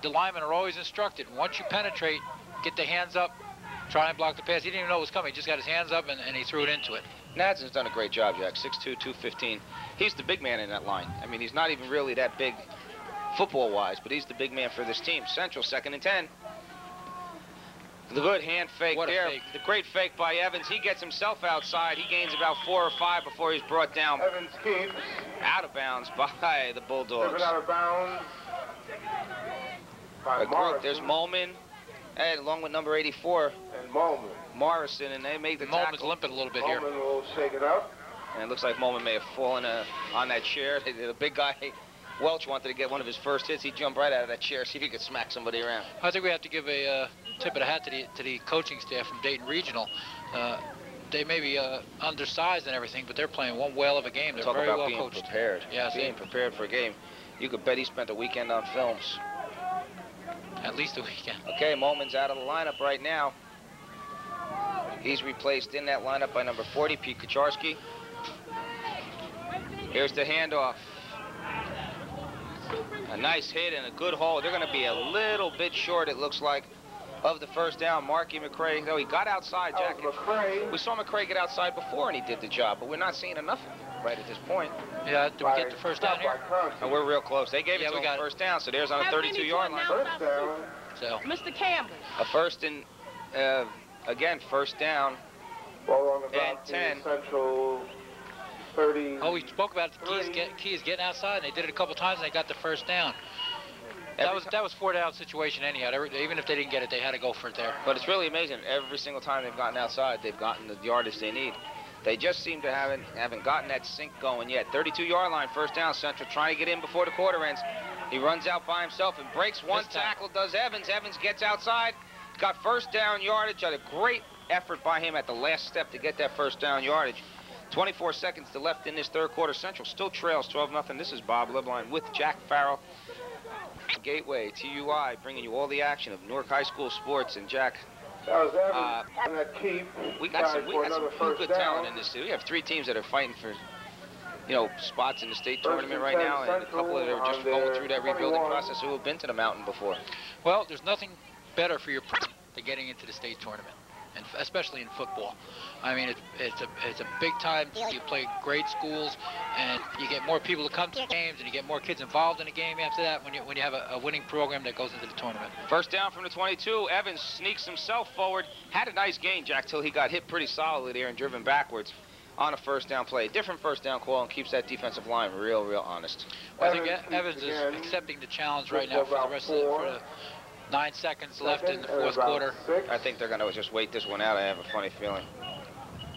Speaker 6: The linemen are always instructed. Once you penetrate, get the hands up, try and block the pass. He didn't even know it was coming. He just got his hands up, and he threw it into it.
Speaker 4: Nadson's done a great job, Jack. 6'2", 215. He's the big man in that line. I mean, he's not even really that big football-wise, but he's the big man for this team. Central, 2nd and 10. The good hand fake there. Fake. The great fake by Evans. He gets himself outside. He gains about 4 or 5 before he's brought down.
Speaker 7: Evans keeps.
Speaker 4: Out of bounds by the Bulldogs.
Speaker 7: Driven out of bounds by Morrison.
Speaker 4: There's Molman, and along with number 84.
Speaker 7: And Molman.
Speaker 4: Morrison, and they made the tackle.
Speaker 6: Molman's limping a little bit here.
Speaker 7: Molman will shake it up.
Speaker 4: And it looks like Molman may have fallen on that chair. The big guy, Welch, wanted to get one of his first hits. He jumped right out of that chair, see if he could smack somebody around.
Speaker 6: I think we have to give a tip of the hat to the coaching staff from Dayton Regional. They may be undersized and everything, but they're playing one whale of a game. They're very well coached.
Speaker 4: Being prepared.
Speaker 6: Yeah,
Speaker 4: being prepared for a game. You could bet he spent a weekend on films.
Speaker 6: At least a weekend.
Speaker 4: Okay, Molman's out of the lineup right now. He's replaced in that lineup by number 40, Pete Kucharski. Here's the handoff. A nice hit and a good haul. They're going to be a little bit short, it looks like, of the first down. Marky McCray, though, he got outside, Jack. We saw McCray get outside before and he did the job, but we're not seeing enough right at this point.
Speaker 6: Yeah, did we get the first down here?
Speaker 4: Oh, we're real close. They gave it to him first down, so there's on a 32-yard line.
Speaker 7: First down.
Speaker 6: So,
Speaker 8: Mr. Campbell.
Speaker 4: A first and, again, first down.
Speaker 7: Ball on the
Speaker 4: and 10.
Speaker 7: Central 30.
Speaker 6: oh, we spoke about the Keys getting outside, and they did it a couple times, and they got the first down. That was 4-down situation anyhow. Even if they didn't get it, they had to go for it there.
Speaker 4: But it's really amazing. Every single time they've gotten outside, they've gotten the yardage they need. They just seem to haven't gotten that sync going yet. 32-yard line, first down. Central trying to get in before the quarter ends. He runs out by himself and breaks one tackle. Does Evans. Evans gets outside. Got first down yardage. Had a great effort by him at the last step to get that first down yardage. 24 seconds to left in this third quarter. Central still trails 12-0. This is Bob Libline with Jack Farrell. Gateway, TUI, bringing you all the action of Newark High School sports. And Jack,
Speaker 7: that was Evans that keep.
Speaker 4: we got some good talent in this too. We have 3 teams that are fighting for, spots in the state tournament right now, and a couple that are just going through that rebuilding process who have been to the mountain before.
Speaker 6: Well, there's nothing better for your than getting into the state tournament, and especially in football. I mean, it's a big time. You play great schools, and you get more people to come to games, and you get more kids involved in the game after that when you have a winning program that goes into the tournament.
Speaker 4: First down from the 22. Evans sneaks himself forward. Had a nice gain, Jack, till he got hit pretty solidly there and driven backwards on a first down play. Different first down call and keeps that defensive line real honest.
Speaker 6: Well, I think Evans is accepting the challenge right now for the rest of the 9 seconds left in the fourth quarter.
Speaker 4: I think they're going to just wait this one out. I have a funny feeling.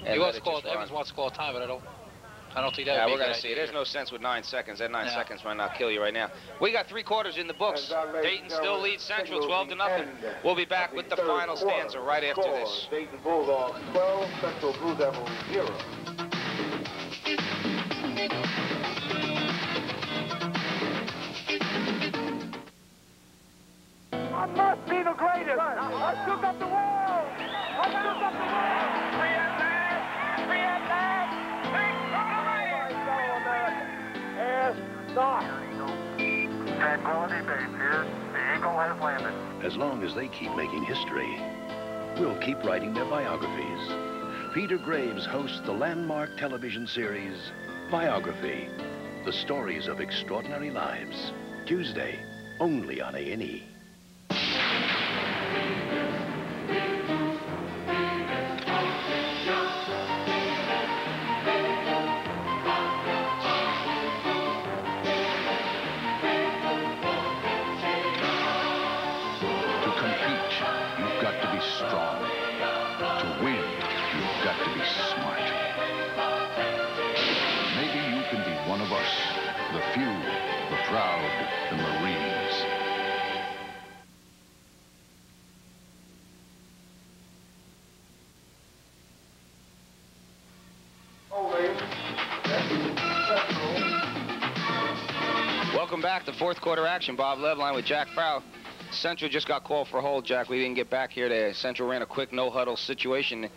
Speaker 6: Evans wants to call time, but I don't think that.
Speaker 4: Yeah, we're going to see. There's no sense with 9 seconds. That 9 seconds might not kill you right now. We got 3 quarters in the books. Dayton still leads Central 12-0. We'll be back with the final stanza right after this.
Speaker 7: Dayton Bulldogs 12, Central Blue Devils 0.
Speaker 2: I must be the greatest. I shook up the world. I shook up the world. Free at last. Free at last. Thanks for the rain.
Speaker 7: Tranquility Base here. The Eagle has landed.
Speaker 9: As long as they keep making history, we'll keep writing their biographies. Peter Graves hosts the landmark television series, Biography, the stories of extraordinary lives. Tuesday, only on A&E.
Speaker 1: smart. Maybe you can be one of us, the few, the proud, the Marines.
Speaker 4: Welcome back to fourth quarter action. Bob Levline with Jack Farrell. Central just got called for a hold, Jack. We didn't get back here. Central ran a quick no-huddle situation.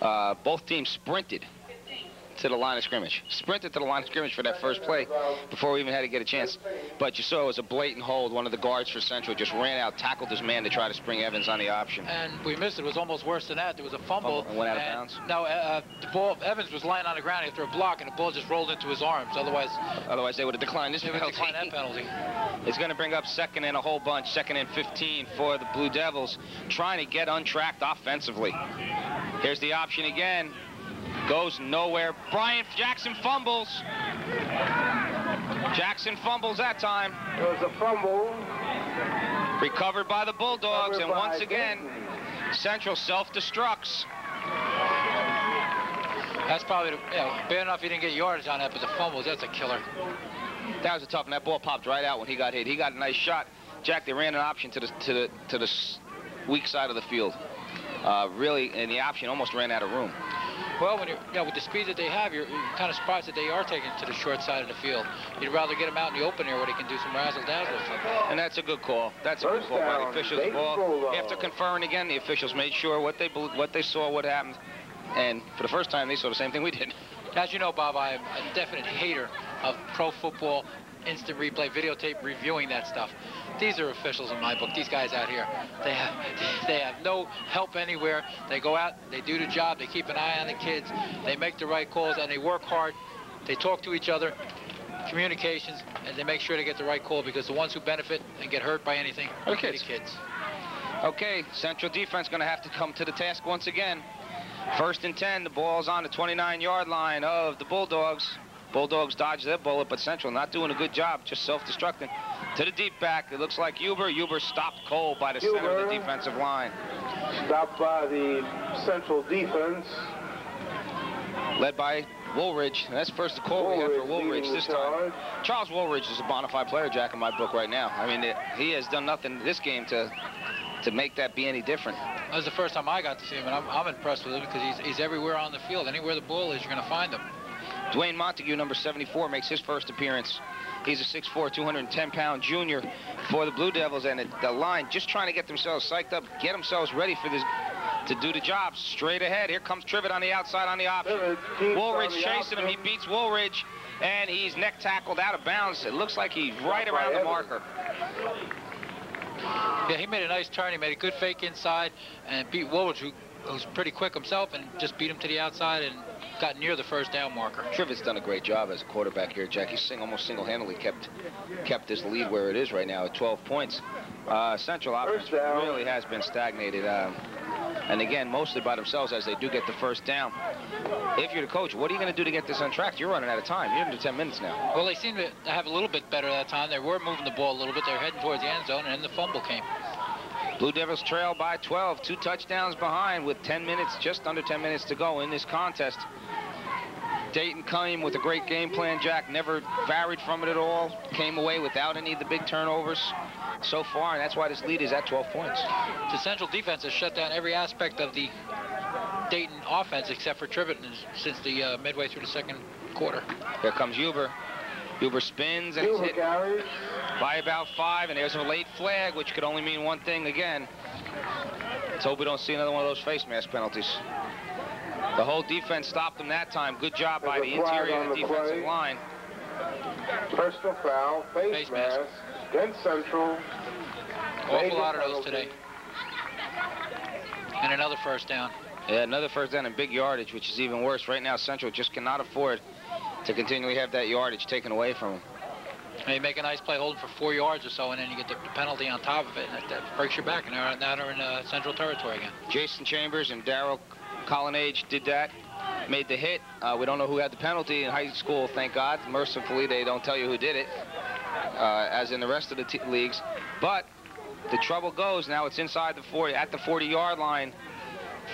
Speaker 4: Both teams sprinted to the line of scrimmage. Sprinted to the line of scrimmage for that first play before we even had to get a chance. But you saw it was a blatant hold. One of the guards for Central just ran out, tackled his man to try to spring Evans on the option.
Speaker 6: And we missed it. It was almost worse than that. There was a fumble.
Speaker 4: And went out of bounds?
Speaker 6: No, the ball, Evans was lying on the ground after a block, and the ball just rolled into his arms. Otherwise
Speaker 4: they would have declined this penalty.
Speaker 6: They would decline that penalty.
Speaker 4: It's going to bring up second and a whole bunch, second and 15 for the Blue Devils, trying to get untracked offensively. Here's the option again. Goes nowhere. Brian Jackson fumbles. Jackson fumbles that time.
Speaker 7: It was a fumble.
Speaker 4: Recovered by the Bulldogs, and once again, Central self-destructs.
Speaker 6: That's probably, bad enough he didn't get yardage on that, but the fumbles, that's a killer.
Speaker 4: That was a tough one. That ball popped right out when he got hit. He got a nice shot. Jack, they ran an option to the weak side of the field. Really, and the option almost ran out of room.
Speaker 6: Well, when with the speed that they have, you're kind of surprised that they are taking it to the short side of the field. You'd rather get them out in the open here where they can do some razzle-dazzle.
Speaker 4: And that's a good call. That's a good call by the officials. After conferring again, the officials made sure what they saw, what happened. And for the first time, they saw the same thing we did.
Speaker 6: As you know, Bob, I am a definite hater of pro football, instant replay, videotape, reviewing that stuff. These are officials in my book. These guys out here, they have no help anywhere. They go out, they do the job, they keep an eye on the kids, they make the right calls, and they work hard. They talk to each other, communications, and they make sure they get the right call, because the ones who benefit and get hurt by anything are the kids.
Speaker 4: Okay, Central defense going to have to come to the task once again. First and 10, the ball's on the 29-yard line of the Bulldogs. Bulldogs dodge their bullet, but Central not doing a good job, just self-destructing. To the deep back, it looks like Huber. Huber stopped cold by the center of the defensive line.
Speaker 7: Stopped by the Central defense.
Speaker 4: Led by Woolridge. And that's first call we have for Woolridge this time. Charles Woolridge is a bona fide player, Jack, in my book right now. I mean, he has done nothing this game to make that be any different.
Speaker 6: That was the first time I got to see him, and I'm impressed with him because he's everywhere on the field. Anywhere the ball is, you're going to find him.
Speaker 4: Dwayne Montague, number 74, makes his first appearance. He's a 6'4", 210-pound junior for the Blue Devils, and the line just trying to get themselves psyched up, get themselves ready for this, to do the job. Straight ahead, here comes Trivet on the outside on the option. Woolridge chasing him, he beats Woolridge, and he's neck tackled out of bounds. It looks like he's right around the marker.
Speaker 6: Yeah, he made a nice turn. He made a good fake inside and beat Woolridge, who's pretty quick himself, and just beat him to the outside and got near the first down marker.
Speaker 4: Trivet's done a great job as a quarterback here, Jack. He's almost single-handedly kept this lead where it is right now at 12 points. Central offense really has been stagnated, and again, mostly by themselves as they do get the first down. If you're the coach, what are you going to do to get this on track? You're running out of time. You're into 10 minutes now.
Speaker 6: Well, they seem to have a little bit better that time. They were moving the ball a little bit. They were heading towards the end zone, and then the fumble came.
Speaker 4: Blue Devils trail by 12, 2 touchdowns behind with 10 minutes, just under 10 minutes to go in this contest. Dayton came with a great game plan, Jack, never varied from it at all, came away without any of the big turnovers so far, and that's why this lead is at 12 points.
Speaker 6: The Central defense has shut down every aspect of the Dayton offense except for Trivet since the midway through the second quarter.
Speaker 4: Here comes Huber. Huber spins and hit by about 5, and there's a late flag, which could only mean one thing again. Let's hope we don't see another one of those face mask penalties. The whole defense stopped them that time. Good job by the interior of the defensive line.
Speaker 7: Personal foul, face mask, against Central.
Speaker 6: Awful lot of those today. And another first down.
Speaker 4: Yeah, another first down and big yardage, which is even worse. Right now, Central just cannot afford to continually have that yardage taken away from them.
Speaker 6: And you make a nice play holding for 4 yards or so, and then you get the penalty on top of it, and that breaks your back, and now they're in Central territory again.
Speaker 4: Jason Chambers and Darryl Collinage did that, made the hit. We don't know who had the penalty in high school, thank God. Mercifully, they don't tell you who did it, as in the rest of the leagues. But the trouble goes, now it's inside the 40, at the 40-yard line.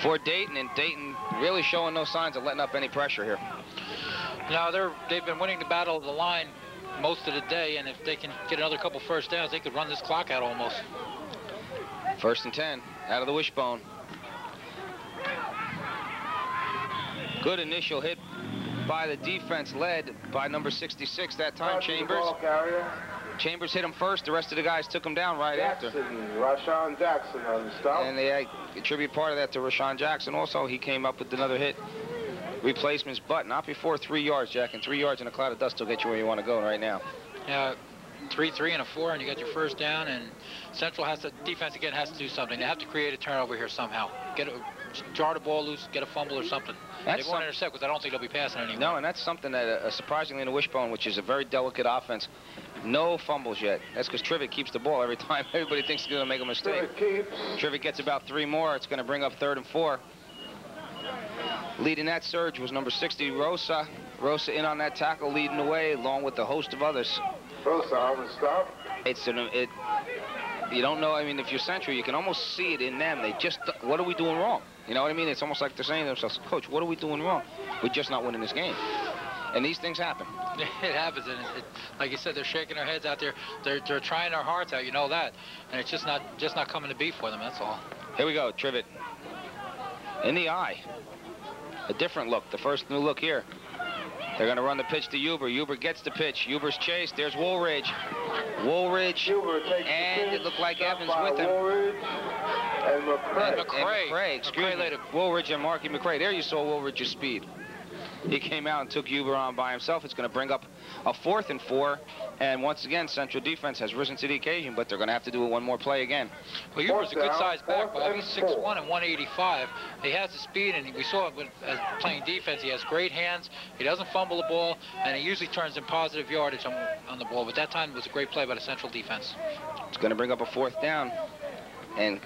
Speaker 4: for Dayton, and Dayton really showing no signs of letting up any pressure here.
Speaker 6: Now, they've been winning the battle of the line most of the day, and if they can get another couple first downs, they could run this clock out almost.
Speaker 4: 1st and 10, out of the wishbone. Good initial hit by the defense, led by number 66 that time, Chambers. Chambers hit him first. The rest of the guys took him down right after.
Speaker 7: Rashawn Jackson on the stop.
Speaker 4: And they attribute part of that to Rashawn Jackson. Also, he came up with another hit. Replacements, but not before 3 yards, Jack. And 3 yards in a cloud of dust will get you where you want to go right now.
Speaker 6: Yeah, 3, 3, and a 4, and you got your first down. And Central defense again has to do something. They have to create a turnover here somehow. Jar the ball loose, get a fumble or something. They won't intercept because I don't think they'll be passing anymore.
Speaker 4: No, and that's something that surprisingly in the wishbone, which is a very delicate offense. No fumbles yet. That's because Trivett keeps the ball every time. Everybody thinks he's going to make a mistake. Trivett gets about 3 more. It's going to bring up 3rd and 4. Leading that surge was number 60, Rosa. Rosa in on that tackle, leading the way, along with a host of others.
Speaker 7: Rosa on the stop.
Speaker 4: You don't know. I mean, if you're Central, you can almost see it in them. They just, what are we doing wrong? You know what I mean? It's almost like they're saying to themselves, Coach, what are we doing wrong? We're just not winning this game. And these things happen.
Speaker 6: It happens, and like you said, they're shaking their heads out there. They're trying their hearts out. You know that, and it's just not coming to be for them. That's all.
Speaker 4: Here we go, Trivett. In the eye. A different look. The first new look here. They're going to run the pitch to Huber. Huber gets the pitch. Huber's chased. There's Woolridge. Woolridge, and it looked like Evans with him.
Speaker 7: And
Speaker 4: McCray. Excuse me. Woolridge and Marky McCray. There you saw Woolridge's speed. He came out and took Huber on by himself. It's going to bring up a 4th and 4. And once again, Central defense has risen to the occasion, but they're going to have to do one more play again.
Speaker 6: Well, Huber's a good-sized back, Bob. He's 6'1" and 185. He has the speed, and we saw it with playing defense. He has great hands. He doesn't fumble the ball, and he usually turns in positive yardage on the ball. But that time was a great play by the Central defense.
Speaker 4: It's going to bring up a 4th down. And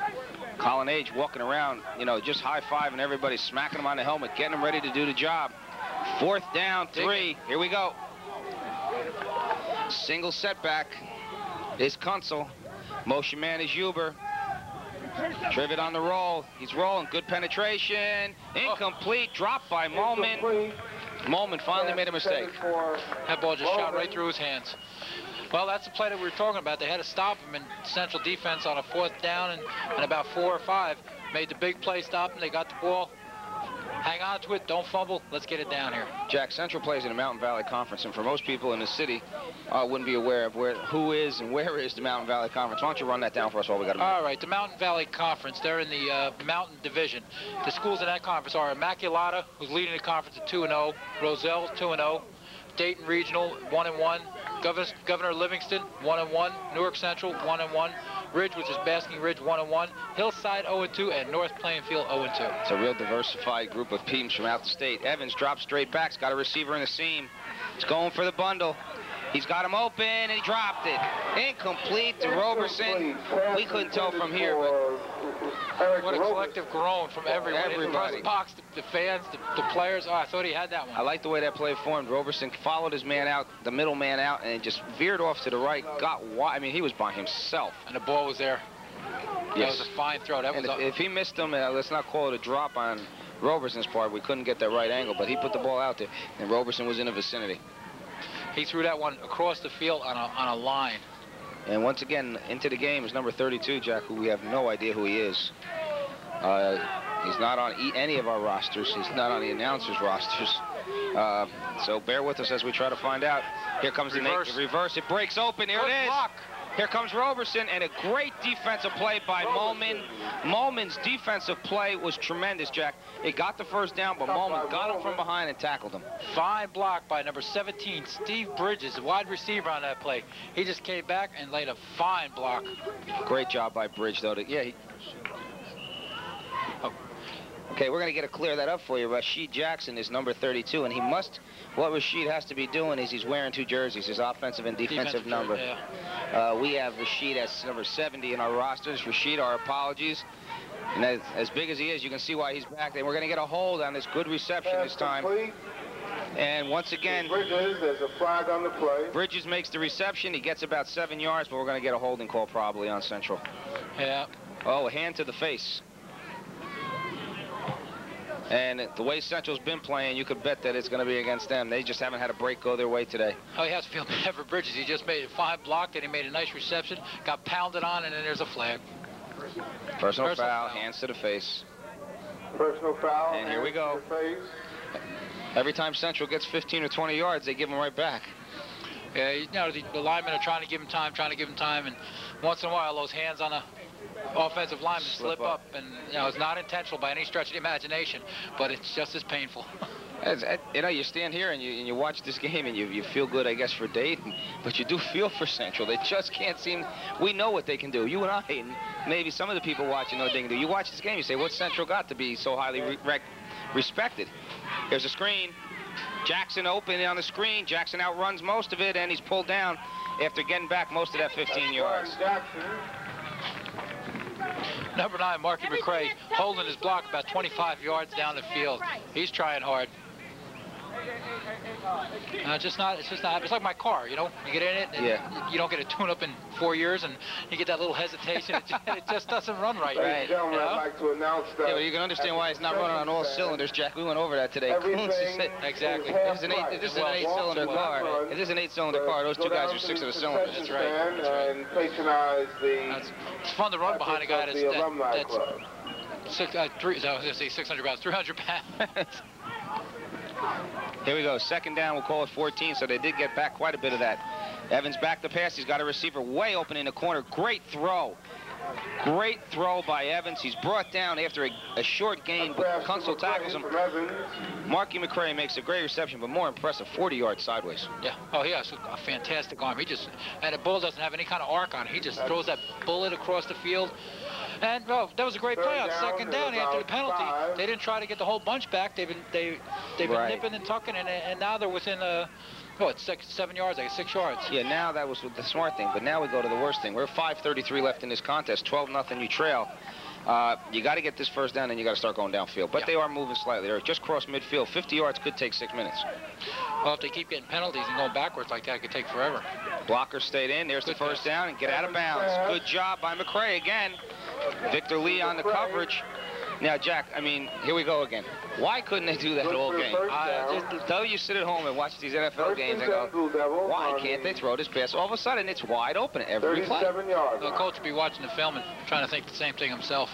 Speaker 4: Colin Age walking around, you know, just high-fiving everybody, smacking him on the helmet, getting him ready to do the job. 4th down, 3. Here we go. Single setback is Kunzel. Motion man is Huber. Trivett on the roll. He's rolling. Good penetration. Incomplete. Dropped by Molman. Molman finally made a mistake.
Speaker 6: That ball just shot right through his hands. Well, that's the play that we were talking about. They had to stop him, and Central defense on a 4th down and about 4 or 5 made the big play, stop him. They got the ball. Hang on to it, don't fumble, let's get it down here.
Speaker 4: Jack, Central plays in the Mountain Valley Conference, and for most people in the city, wouldn't be aware of who is and where is the Mountain Valley Conference. Why don't you run that down for us while we got a minute?
Speaker 6: All right, the Mountain Valley Conference, they're in the Mountain Division. The schools in that conference are Immaculata, who's leading the conference at 2-0, Roselle 2-0, Dayton Regional 1-1, Governor Livingston 1-1, Newark Central 1-1, Ridge, which is Basking Ridge 1-1, Hillside 0-2, and North Plainfield 0-2.
Speaker 4: It's a real diversified group of teams from out the state. Evans drops straight back. He's got a receiver in the seam. He's going for the bundle. He's got him open, and he dropped it. Incomplete to Roberson. We couldn't tell from here, but
Speaker 6: what a collective groan from everybody. The press box, the fans, the players. Oh, I thought he had that one.
Speaker 4: I like the way that play formed. Roberson followed his man out, the middle man out, and just veered off to the right. Got wide. I mean, he was by himself.
Speaker 6: And the ball was there.
Speaker 4: Yes.
Speaker 6: That was a fine throw. That
Speaker 4: and
Speaker 6: was
Speaker 4: if he missed him, let's not call it a drop on Roberson's part. We couldn't get that right angle, but he put the ball out there, and Roberson was in the vicinity.
Speaker 6: He threw that one across the field on a line.
Speaker 4: And once again, into the game is number 32, Jack, who we have no idea who he is. He's not on any of our rosters. He's not on the announcers' rosters. So bear with us as we try to find out. Here comes the reverse. It breaks open. Here it is.
Speaker 6: Block.
Speaker 4: Here comes Roberson, and a great defensive play by Molman. Molman's defensive play was tremendous, Jack. It got the first down, but Molman got him from behind and tackled him.
Speaker 6: Fine block by number 17, Steve Bridges, the wide receiver on that play. He just came back and laid a fine block.
Speaker 4: Great job by Bridge, though. Okay, we're going to clear that up for you. Rashid Jackson is number 32, and what Rashid has to be doing is he's wearing 2 jerseys, his offensive and defensive number.
Speaker 6: Yeah.
Speaker 4: We have Rashid as number 70 in our rosters. Rashid, our apologies. And as big as he is, you can see why he's back there. We're going to get a hold on this good reception this time. And once again,
Speaker 7: Bridges, there's a flag on the play.
Speaker 4: Bridges makes the reception. He gets about 7 yards, but we're going to get a holding call probably on Central.
Speaker 6: Yeah.
Speaker 4: Oh, a hand to the face. And the way Central's been playing, you could bet that it's going to be against them. They just haven't had a break go their way today.
Speaker 6: Oh, he has to feel bad for Bridges. He just made a fine block, then he made a nice reception, got pounded on, and then there's a flag.
Speaker 4: Personal foul, hands to the face.
Speaker 7: Personal foul.
Speaker 4: And here we go. Every time Central gets 15 or 20 yards, they give them right back.
Speaker 6: Yeah, you know, the linemen are trying to give him time, and once in a while, those hands on a offensive lineman slip up, and you know, it's not intentional by any stretch of the imagination, but it's just as painful.
Speaker 4: You know, you stand here and you watch this game and you feel good, I guess, for Dayton, but you do feel for Central. They just can't seem. We know what they can do. You and I, and maybe some of the people watching know what they can do. You watch this game, you say, what's Central got to be so highly respected? There's a screen. Jackson open on the screen. Jackson outruns most of it, and he's pulled down after getting back most of that 15 yards.
Speaker 6: Number 9, Marky McCray, holding his block about 25 yards down the field. He's trying hard. It's just not. It's like my car, you know. You get in it, and you don't get a tune-up in 4 years, and you get that little hesitation. It just doesn't run right.
Speaker 7: Ladies and gentlemen, I'd like to announce that.
Speaker 4: Yeah, well, you can understand why it's not running on all cylinders, Jack. We went over that today.
Speaker 6: Exactly.
Speaker 4: This is an 8-cylinder car. If this is an 8-cylinder car, those two guys are 6 of the cylinders.
Speaker 6: That's right.
Speaker 7: And patronize the.
Speaker 6: It's fun to run behind a guy that's 600 pounds, 300 pounds.
Speaker 4: Here we go. Second down, we'll call it 14, so they did get back quite a bit of that. Evans back to pass. He's got a receiver way open in the corner. Great throw. Great throw by Evans. He's brought down after a short gain, but Kunzel tackles him. Marky McCray makes a great reception, but more impressive, 40 yards sideways.
Speaker 6: Yeah. Oh, he has a fantastic arm. And the ball doesn't have any kind of arc on it. He just throws that bullet across the field. And, well, that was a great play on second down after the penalty. They didn't try to get the whole bunch back. They've been nipping and tucking, and now they're within, 7 yards, 6 yards.
Speaker 4: Yeah, now that was the smart thing, but now we go to the worst thing. We're 5:33 left in this contest, 12-0 you trail. You got to get this first down, and you got to start going downfield. But they are moving slightly. They're just crossed midfield. 50 yards could take 6 minutes.
Speaker 6: Well, if they keep getting penalties and going backwards like that, it could take forever.
Speaker 4: Blocker stayed in. There's the first down, and get out of bounds. Good job by McCray again. Victor Lee on the coverage. Now, Jack, I mean, here we go again. Why couldn't they do that all game? Though you sit at home and watch these NFL games and go, why can't they throw this pass? All of a sudden, it's wide open every play.
Speaker 6: The coach will be watching the film and trying to think the same thing himself.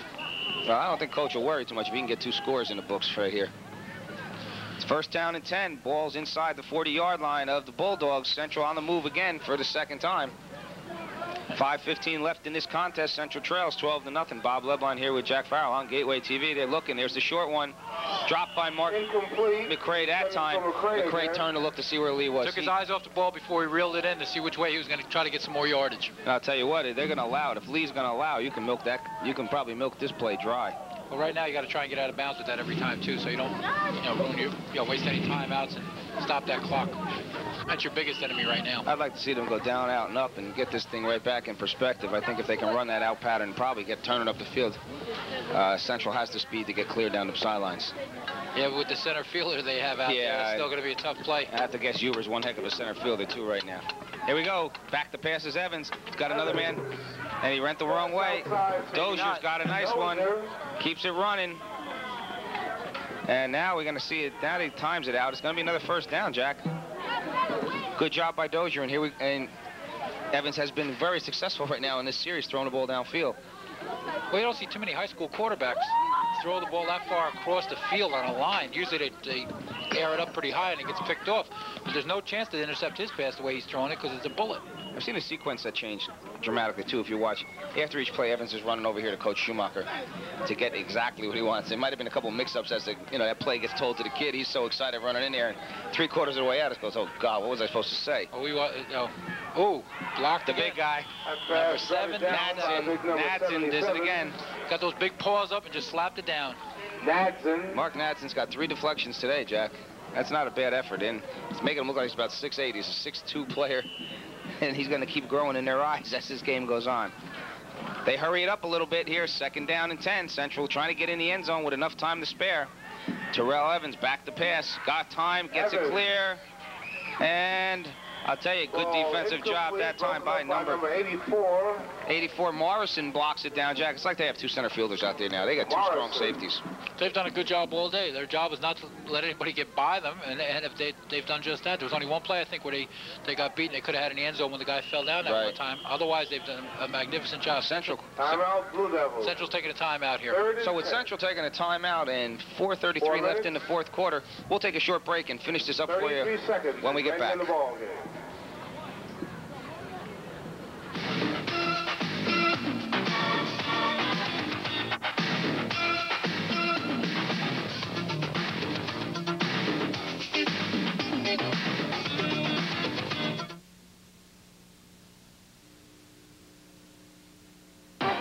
Speaker 4: Well, I don't think coach will worry too much if he can get 2 scores in the books right here. It's first down and 10. Ball's inside the 40-yard line of the Bulldogs. Central on the move again for the second time. 5:15 left in this contest. Central trails 12-0. Bob Lebline here with Jack Farrell on Gateway TV. They're looking. There's the short one. Dropped by Mark McCray that time. McCray turned to look to see where Lee was.
Speaker 6: Took his eyes off the ball before he reeled it in to see which way he was going to try to get some more yardage.
Speaker 4: I'll tell you what, they're going to allow it. If Lee's going to allow, you can milk that. You can probably milk this play dry.
Speaker 6: Well, right now you got to try and get out of bounds with that every time too, so you don't, waste any timeouts and stop that clock. That's your biggest enemy right now.
Speaker 4: I'd like to see them go down, out, and up and get this thing right back in perspective. I think if they can run that out pattern and probably get turning up the field, Central has the speed to get clear down the sidelines.
Speaker 6: Yeah, but with the center fielder they have out there, it's still going to be a tough play.
Speaker 4: I have to guess Huber's one heck of a center fielder too right now. Here we go. Back to passes Evans. He's got another man, and he went the wrong way. Dozier's got a nice one. Keeps it running. And now we're going to see it. Now he times it out. It's going to be another first down, Jack. Good job by Dozier. And Evans has been very successful right now in this series, throwing the ball downfield.
Speaker 6: Well, you don't see too many high school quarterbacks throw the ball that far across the field on a line. Usually they air it up pretty high and it gets picked off. But there's no chance to intercept his pass the way he's throwing it because it's a bullet.
Speaker 4: I've seen a sequence that changed dramatically, too, if you watch. After each play, Evans is running over here to Coach Schumacher to get exactly what he wants. There might have been a couple mix-ups as that play gets told to the kid. He's so excited running in there, and 3/4 of the way out, he goes, oh, God, what was I supposed to say?
Speaker 6: Blocked
Speaker 4: the big guy.
Speaker 6: Number 7,
Speaker 4: Natson does it again.
Speaker 6: Got those big paws up and just slapped it down.
Speaker 4: Mark Natson's got 3 deflections today, Jack. That's not a bad effort, and it's making him look like he's about 6'8". He's a 6'2 player. And he's going to keep growing in their eyes as this game goes on. They hurry it up a little bit here. Second down and 10. Central trying to get in the end zone with enough time to spare. Terrell Evans back to pass. Got time, gets it clear. And I'll tell you, good defensive job that time by number
Speaker 7: 84.
Speaker 4: 84 Morrison blocks it down, Jack. It's like they have 2 center fielders out there now. They got 2 strong safeties.
Speaker 6: They've done a good job all day. Their job is not to let anybody get by them, and if they've done just that. There was only one play, I think, where they got beaten. They could have had an end zone when the guy fell down that one time. Otherwise, they've done a magnificent job.
Speaker 7: Timeout, Blue Devils.
Speaker 6: Central's taking a timeout here.
Speaker 4: So with Central taking a timeout and 4:33 left in the 4th quarter, we'll take a short break and finish this up for you when we get back.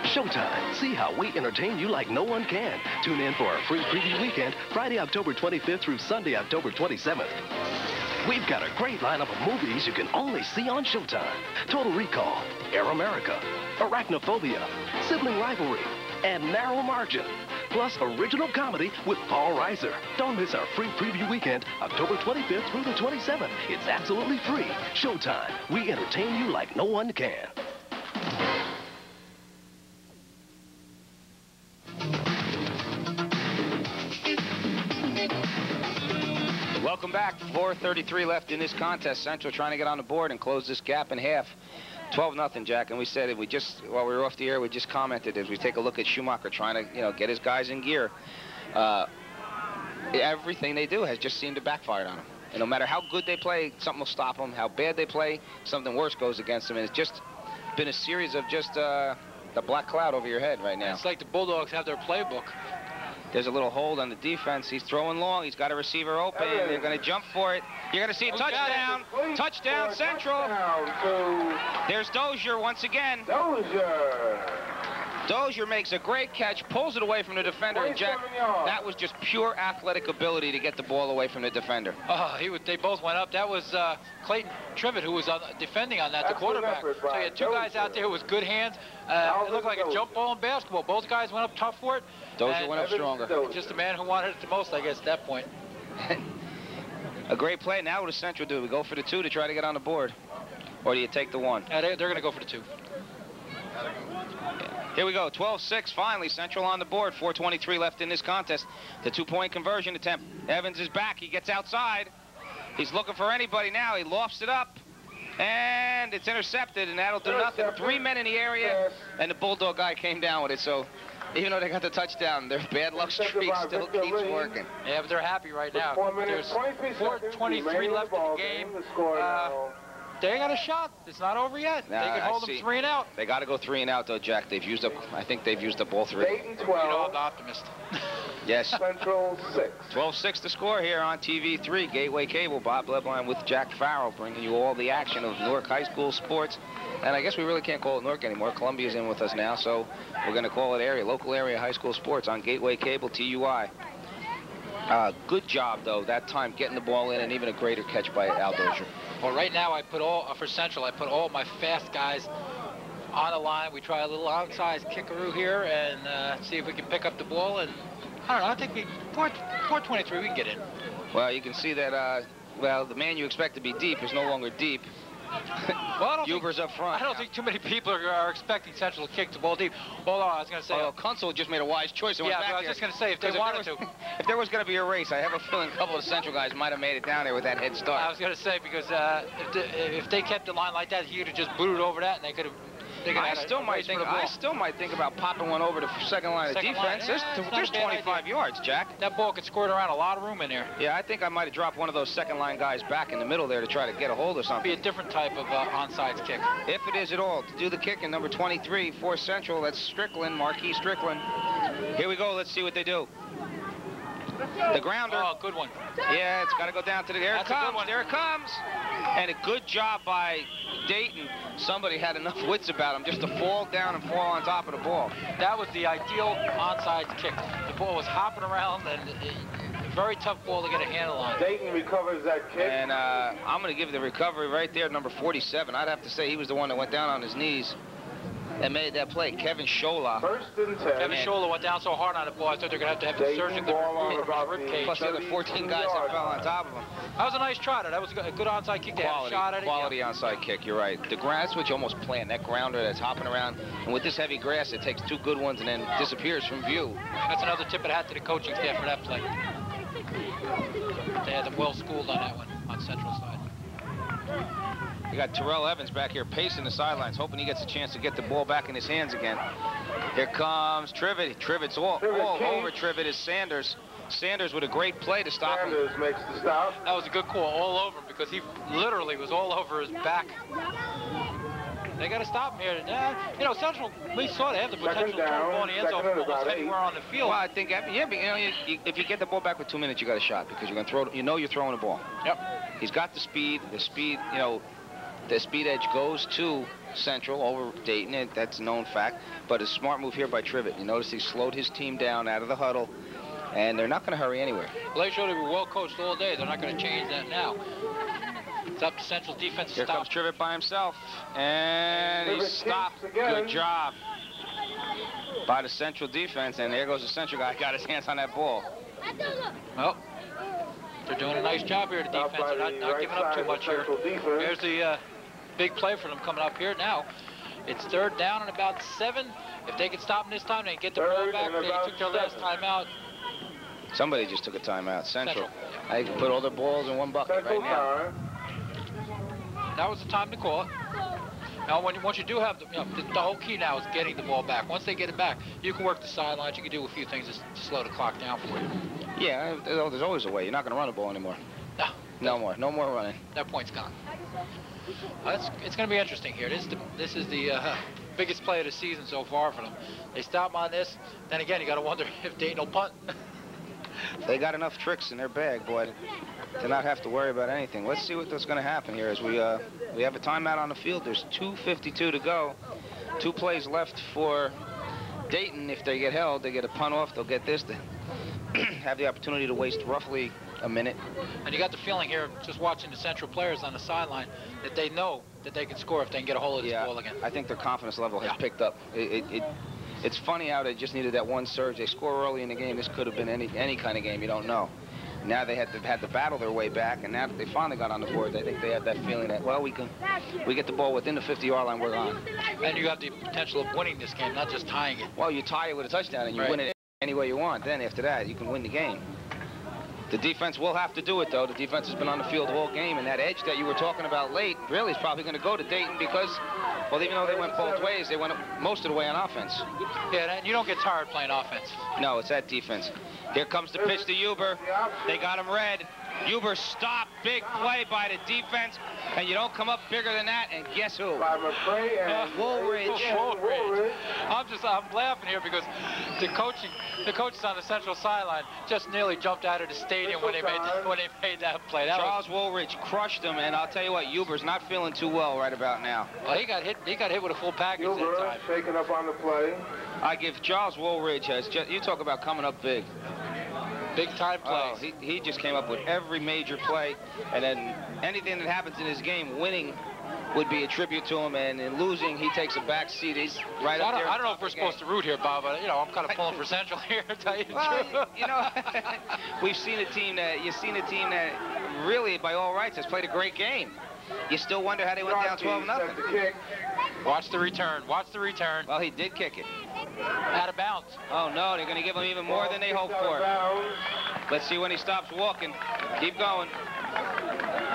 Speaker 9: Showtime. See how we entertain you like no one can. Tune in for our free preview weekend, Friday, October 25th through Sunday, October 27th. We've got a great lineup of movies you can only see on Showtime. Total Recall, Air America, Arachnophobia, Sibling Rivalry, and Narrow Margin. Plus original comedy with Paul Reiser. Don't miss our free preview weekend, October 25th through the 27th. It's absolutely free. Showtime. We entertain you like no one can.
Speaker 4: Welcome back. 4:33 left in this contest. Central trying to get on the board and close this gap in half. 12-0, Jack. And we said it. While we were off the air, we just commented as we take a look at Schumacher trying to, get his guys in gear. Everything they do has just seemed to backfire on them. And no matter how good they play, something will stop them. How bad they play, something worse goes against them. And it's just been a series of just the black cloud over your head right now.
Speaker 6: It's like the Bulldogs have their playbook.
Speaker 4: There's a little hold on the defense. He's throwing long. He's got a receiver open. They're going to jump for it. You're going to see a touchdown. Touchdown, Central. There's Dozier once again. Dozier makes a great catch, pulls it away from the defender, and Jack, that was just pure athletic ability to get the ball away from the defender.
Speaker 6: Oh, they both went up. That was Clayton Trivet who was defending on that, the quarterback. So you had 2 guys out there with good hands. It looked like a jump ball in basketball. Both guys went up tough for it.
Speaker 4: Dozier went up stronger.
Speaker 6: Just the man who wanted it the most, I guess, at that point.
Speaker 4: A great play. Now what does Central do? We go for the 2 to try to get on the board? Or do you take the 1?
Speaker 6: They're going to go for the 2.
Speaker 4: Here we go, 12-6, finally, Central on the board, 4:23 left in this contest. The 2-point conversion attempt. Evans is back, he gets outside. He's looking for anybody now, he lofts it up. And it's intercepted, and that'll do nothing. 3 men in the area, and the Bulldog guy came down with it, so even though they got the touchdown, their bad luck streak still keeps working.
Speaker 6: Yeah, but they're happy right now. There's 4:23 left in the game. They got a shot. It's not over yet. Nah, they can hold them 3 and out.
Speaker 4: They got to go 3 and out, though, Jack. They've used up. I think they've used up all 3.
Speaker 7: Dayton 12.
Speaker 6: I'm the optimist.
Speaker 4: Yes.
Speaker 7: Central 6.
Speaker 4: 12-6 to score here on TV3 Gateway Cable. Bob Bloodline with Jack Farrell, bringing you all the action of Newark High School sports. And I guess we really can't call it Newark anymore. Columbia's in with us now, so we're going to call it local area high school sports on Gateway Cable, TUI. Good job, though, that time getting the ball in, and even a greater catch by Al Dozier.
Speaker 6: Well, right now, for Central, I put all my fast guys on the line. We try a little outside kickaroo here and see if we can pick up the ball. And I don't know, I think 4:23, we can get in.
Speaker 4: Well, you can see that, the man you expect to be deep is no longer deep.
Speaker 6: Well,
Speaker 4: Huber's up front.
Speaker 6: I don't think too many people are expecting Central to kick the ball deep. Hold on, I was going to say.
Speaker 4: Oh, Kunzel just made a wise choice.
Speaker 6: Yeah, but I was just going to say, if they wanted to.
Speaker 4: If there was going to be a race, I have a feeling a couple of Central guys might have made it down there with that head start.
Speaker 6: I was going to say, because if they kept the line like that, he would have just booted over that, and they could have.
Speaker 4: I still might think about popping one over the second line of defense. There's 25 yards, Jack.
Speaker 6: That ball could squirt around a lot of room in there.
Speaker 4: Yeah, I think I might have dropped one of those second line guys back in the middle there to try to get a hold of something.
Speaker 6: It'd be a different type of onside kick.
Speaker 4: If it is at all. To do the kick in number 23 for Central, that's Strickland, Marquis Strickland. Here we go. Let's see what they do. The grounder.
Speaker 6: Oh, good one.
Speaker 4: Yeah, it's got to go down to the. There it comes. There it comes. And a good job by Dayton. Somebody had enough wits about him just to fall down and fall on top of the ball.
Speaker 6: That was the ideal onside kick. The ball was hopping around, and a very tough ball to get a handle on.
Speaker 7: Dayton recovers that kick.
Speaker 4: And I'm going to give the recovery right there, number 47. I'd have to say he was the one that went down on his knees. that made that play. Kevin Schola.
Speaker 7: First and 10.
Speaker 6: Kevin Schola went down so hard on the ball, I thought they were going to have to surgery the rib cage.
Speaker 4: Plus the other 14 guys that fell on top of him.
Speaker 6: That was a nice try. That was a good onside kick. They had a shot at it.
Speaker 4: Quality onside kick, you're right. The grass, which you almost plant, that grounder that's hopping around. And with this heavy grass, it takes 2 good ones and then disappears from view.
Speaker 6: That's another tip of the hat to the coaching staff for that play. They had them well schooled on that one on Central side.
Speaker 4: You got Terrell Evans back here pacing the sidelines, hoping he gets a chance to get the ball back in his hands again. Here comes Trivet. Trivet's all over Trivet is Sanders. Sanders with a great play to stop him.
Speaker 7: Sanders makes the stop.
Speaker 6: That was a good call all over him because he literally was all over his back. They got to stop him here. You know, Central, we saw they have the potential to throw the ball in the end zone almost anywhere on the field.
Speaker 4: Well, I think, yeah, but, you know, if you get the ball back with 2 minutes, you got a shot because you're going to throw. You know, you're throwing the ball.
Speaker 6: Yep.
Speaker 4: He's got the speed. The speed, you know, the speed edge goes to Central over Dayton, and that's a known fact. But a smart move here by Trivet. You notice he slowed his team down out of the huddle, and they're not going to hurry anywhere.
Speaker 6: Well, they showed they were well coached all day. They're not going to change that now. It's up to Central's defense to
Speaker 4: Here
Speaker 6: stop.
Speaker 4: comes Trivet by himself, and he stopped. Good job by the Central defense, and there goes the Central guy. Got his hands on that ball.
Speaker 6: Well, they're doing a nice job here, the defense. They're not giving up too much here. Here's the big play for them coming up here now. It's 3rd down and about 7. If they can stop them this time, they can get the ball back. They took their last timeout.
Speaker 4: Somebody just took a timeout. Central. I can put all their balls in one bucket right now.
Speaker 6: That was the time to call it. Now, once you do have the whole key now is getting the ball back. Once they get it back, you can work the sidelines. You can do a few things to slow the clock down for you.
Speaker 4: Yeah, there's always a way. You're not going to run the ball anymore. No more running.
Speaker 6: That point's gone. It's going to be interesting here. This is the biggest play of the season so far for them. They stop on this. Then again, you got to wonder if Dayton will punt.
Speaker 4: They got enough tricks in their bag, boy, to not have to worry about anything. Let's see what's going to happen here as we have a timeout on the field. There's 2:52 to go. 2 plays left for Dayton. If they get held, they get a punt off. They'll get this to have the opportunity to waste roughly a minute.
Speaker 6: And you got the feeling here, just watching the Central players on the sideline, that they know that they can score if they can get a hold of this ball again.
Speaker 4: I think their confidence level has picked up. It's funny how they just needed that one surge. They score early in the game. This could have been any kind of game. You don't know. Now they had to battle their way back, and now that they finally got on the board, I think they have that feeling that, well, we get the ball within the 50-yard line, we're on.
Speaker 6: And you got the potential of winning this game, not just tying it.
Speaker 4: Well, you tie it with a touchdown, and you win it any way you want. Then after that, you can win the game. The defense will have to do it, though. The defense has been on the field the whole game, and that edge that you were talking about late really is probably going to go to Dayton because, well, even though they went both ways, they went most of the way on offense.
Speaker 6: Yeah, and you don't get tired playing offense.
Speaker 4: No, it's that defense. Here comes the pitch to Huber. They got him red. Huber stopped. Big play by the defense. And you don't come up bigger than that. And guess who? Woolridge.
Speaker 6: I'm laughing here because the coaches on the Central sideline just nearly jumped out of the stadium when they made that play.
Speaker 4: Charles Woolridge crushed him, and I'll tell you what, Huber's not feeling too well right about now.
Speaker 6: Well, he got hit with a full package that time.
Speaker 7: Shaking up on the play.
Speaker 4: I give Charles Woolridge you talk about coming up big.
Speaker 6: Big time plays.
Speaker 4: Oh, he just came up with every major play, and then anything that happens in his game, winning would be a tribute to him, and in losing, he takes a back seat. He's right up there.
Speaker 6: I don't know if we're supposed to root here, Bob, but I'm kind of pulling for Central here, to tell you the truth.
Speaker 4: We've seen a team that really, by all rights, has played a great game. You still wonder how they went down 12-0.
Speaker 6: Watch the return. Watch the return.
Speaker 4: Well, he did kick it.
Speaker 6: Out of bounds.
Speaker 4: Oh, no, they're going to give him even more than they hoped for. Let's see when he stops walking. Keep going.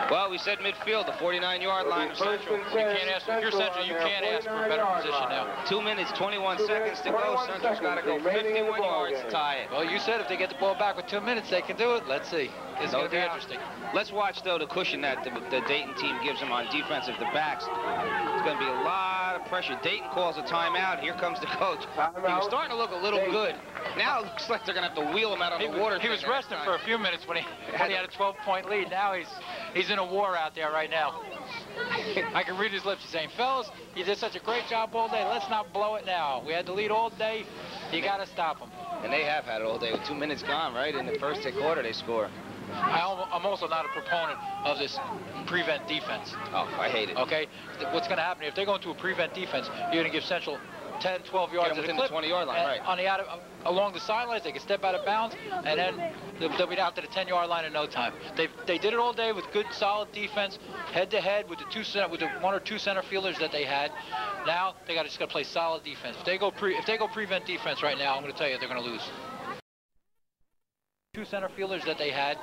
Speaker 4: Well, we said midfield, the 49-yard line of Central.
Speaker 6: You can't ask, if you're Central, you can't ask for a better position now.
Speaker 4: 2 minutes, 21 seconds to go. Central's got to go 51 yards to tie it.
Speaker 6: Well, you said if they get the ball back with 2 minutes, they can do it. Let's see. It's going to be interesting.
Speaker 4: Let's watch, though, the cushion that the Dayton team gives them on defensive, the backs. It's going to be a lot of pressure. Dayton calls a timeout. Here comes the coach. He was starting to look a little good. Now it looks like they're going to have to wheel him out on the water.
Speaker 6: He was resting for a few minutes when he had a 12-point lead. Now he's in a war out there right now. I can read his lips. He's saying, fellas, you did such a great job all day. Let's not blow it now. We had the lead all day. You got to stop him.
Speaker 4: And they have had it all day with 2 minutes gone, right? In the first quarter, they score.
Speaker 6: I'm also not a proponent of this prevent defense.
Speaker 4: Oh, I hate it.
Speaker 6: Okay? What's going to happen, if they're going to a prevent defense, you're going to give Central 10, 12 yards
Speaker 4: within
Speaker 6: the
Speaker 4: the 20-yard line, right.
Speaker 6: On the along the sidelines, they can step out of bounds, and then they'll be out to the 10-yard line in no time. They did it all day with good, solid defense, head-to-head with the one or two center fielders that they had. Now they just got to play solid defense. If they go prevent defense right now, I'm going to tell you they're going to lose. Two center fielders that they had.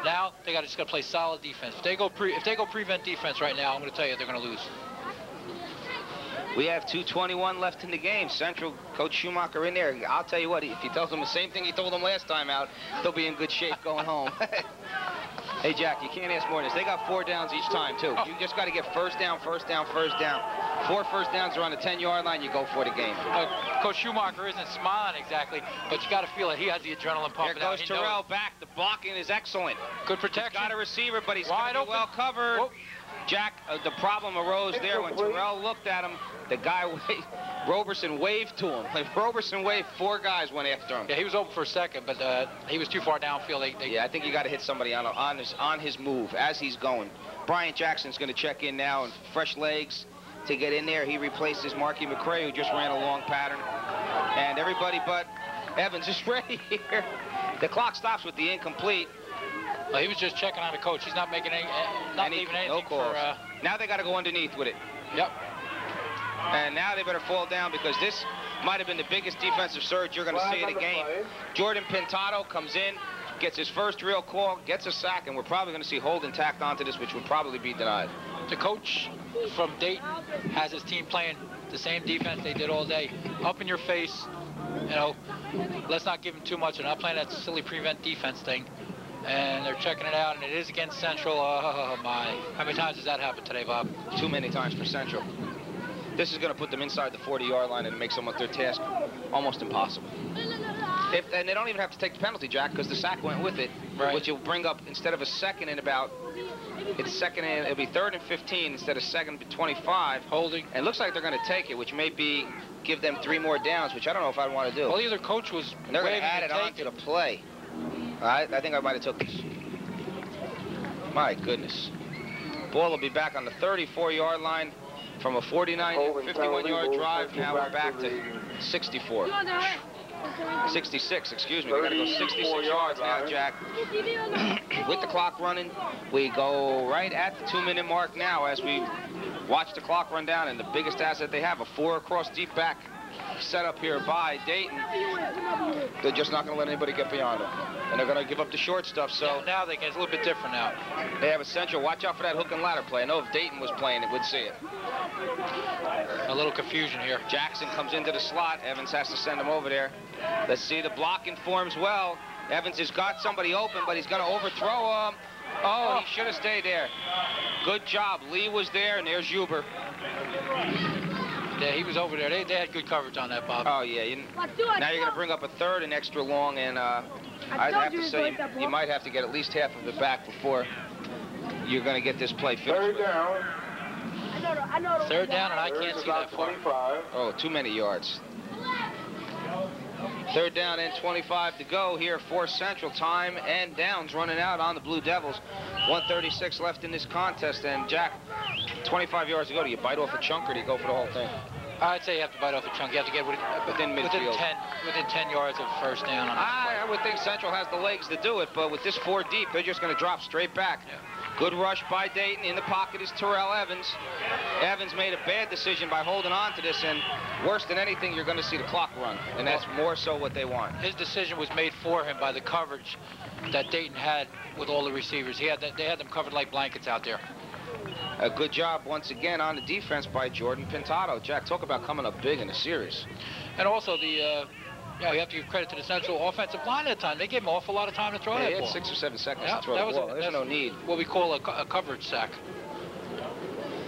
Speaker 6: Now they just got to play solid defense. If they go prevent defense right now, I'm going to tell you they're going to lose.
Speaker 4: We have 2:21 left in the game. Central, Coach Schumacher in there. I'll tell you what, if he tells them the same thing he told them last time out, they'll be in good shape going home. Hey, Jack, you can't ask more than this. They got 4 downs each time, too. You just got to get first down, first down, first down. 4 first downs are on the 10-yard line, you go for the game.
Speaker 6: Coach Schumacher isn't smiling exactly, but you got to feel it. He has the adrenaline pumping.
Speaker 4: There goes Terrell back. The blocking is excellent.
Speaker 6: Good protection.
Speaker 4: He's got a receiver, but he's going to be well covered. Whoa. Jack, the problem arose there when Terrell looked at him. The guy, Roberson waved to him. Like Roberson waved, 4 guys went after him.
Speaker 6: Yeah, he was open for a second, but he was too far downfield. Yeah,
Speaker 4: I think you got to hit somebody on his move as he's going. Brian Jackson's going to check in now, and fresh legs to get in there. He replaces Marky McCray, who just ran a long pattern. And everybody but Evans is ready here. The clock stops with the incomplete.
Speaker 6: Well, he was just checking on the coach. He's not making any, leaving anything
Speaker 4: no calls. Now they got to go underneath with it.
Speaker 6: Yep.
Speaker 4: And now they better fall down because this might have been the biggest defensive surge you're going to see in the game. Jordan Pintado comes in, gets his first real call, gets a sack, and we're probably going to see holding tacked onto this, which would probably be denied.
Speaker 6: The coach from Dayton has his team playing the same defense they did all day. Up in your face, let's not give them too much. They're not playing that silly prevent defense thing. And they're checking it out, and it is against Central. Oh, my. How many times has that happened today, Bob?
Speaker 4: Too many times for Central. This is going to put them inside the 40-yard line and make their task almost impossible. And they don't even have to take the penalty, Jack, because the sack went with it,
Speaker 6: right.
Speaker 4: Which will bring up, instead of a second and about, it'll be 3rd and 15 instead of 2nd and 25.
Speaker 6: Holding.
Speaker 4: And it looks like they're going to take it, which may give them 3 more downs, which I don't know if I'd want to do.
Speaker 6: Well, either coach was
Speaker 4: and they're going to add it on to the play. I think I might have took this. My goodness. Ball will be back on the 34-yard line from a 51-yard drive. Now we're back to 64. 66, excuse me. We got to go 66 yards now, Jack. With the clock running, we go right at the 2-minute mark now as we watch the clock run down, and the biggest asset they have, a 4 across deep back set up here by Dayton. They're just not going to let anybody get beyond them. And they're going to give up the short stuff, so...
Speaker 6: Now it's a little bit different now.
Speaker 4: They have a Central. Watch out for that hook and ladder play. I know if Dayton was playing it, we'd see it.
Speaker 6: A little confusion here.
Speaker 4: Jackson comes into the slot. Evans has to send him over there. Let's see, the blocking forms well. Evans has got somebody open, but he's going to overthrow him. Oh, he should have stayed there. Good job. Lee was there, and there's Huber.
Speaker 6: Yeah, he was over there. They had good coverage on that, Bob.
Speaker 4: Oh, yeah. Now you're going to bring up a 3rd and extra long, and I'd have to say you might have to get at least half of it back before you're going to get this play finished.
Speaker 7: 3rd down.
Speaker 6: 3rd down, and I can't see that far.
Speaker 4: Oh, too many yards. 3rd down and 25 to go here for Central. Time and downs running out on the Blue Devils. 1:36 left in this contest, and Jack, 25 yards to go. Do you bite off a chunk or do you go for the whole thing?
Speaker 6: I'd say you have to bite off a chunk. You have to get
Speaker 4: within midfield.
Speaker 6: Within 10 yards of first down.
Speaker 4: I would think Central has the legs to do it, but with this 4 deep, they're just going to drop straight back.
Speaker 6: Yeah.
Speaker 4: Good rush by Dayton. In the pocket is Terrell Evans. Evans made a bad decision by holding on to this, and worse than anything, you're going to see the clock run, and that's more so what they want.
Speaker 6: His decision was made for him by the coverage that Dayton had with all the receivers. They had them covered like blankets out there.
Speaker 4: A good job once again on the defense by Jordan Pintado. Jack, talk about coming up big in a series.
Speaker 6: And also you have to give credit to the Central offensive line that time. They gave him an awful lot of time to throw that ball.
Speaker 4: They had 6 or 7 seconds to throw the ball. There's no need.
Speaker 6: What we call a coverage sack.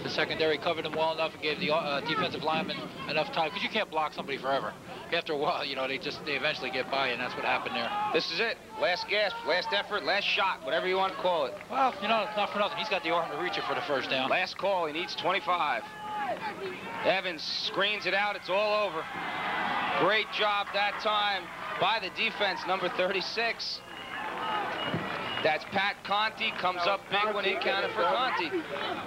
Speaker 6: The secondary covered them well enough and gave the defensive lineman enough time, because you can't block somebody forever. After a while, they eventually get by, and that's what happened there.
Speaker 4: This is it. Last gasp, last effort, last shot, whatever you want to call it.
Speaker 6: Well, not for nothing. He's got the arm to reach it for the first down.
Speaker 4: Last call. He needs 25. Evans screens it out. It's all over. Great job that time by the defense, number 36. That's Pat Conti, comes up big when he counted for Conti.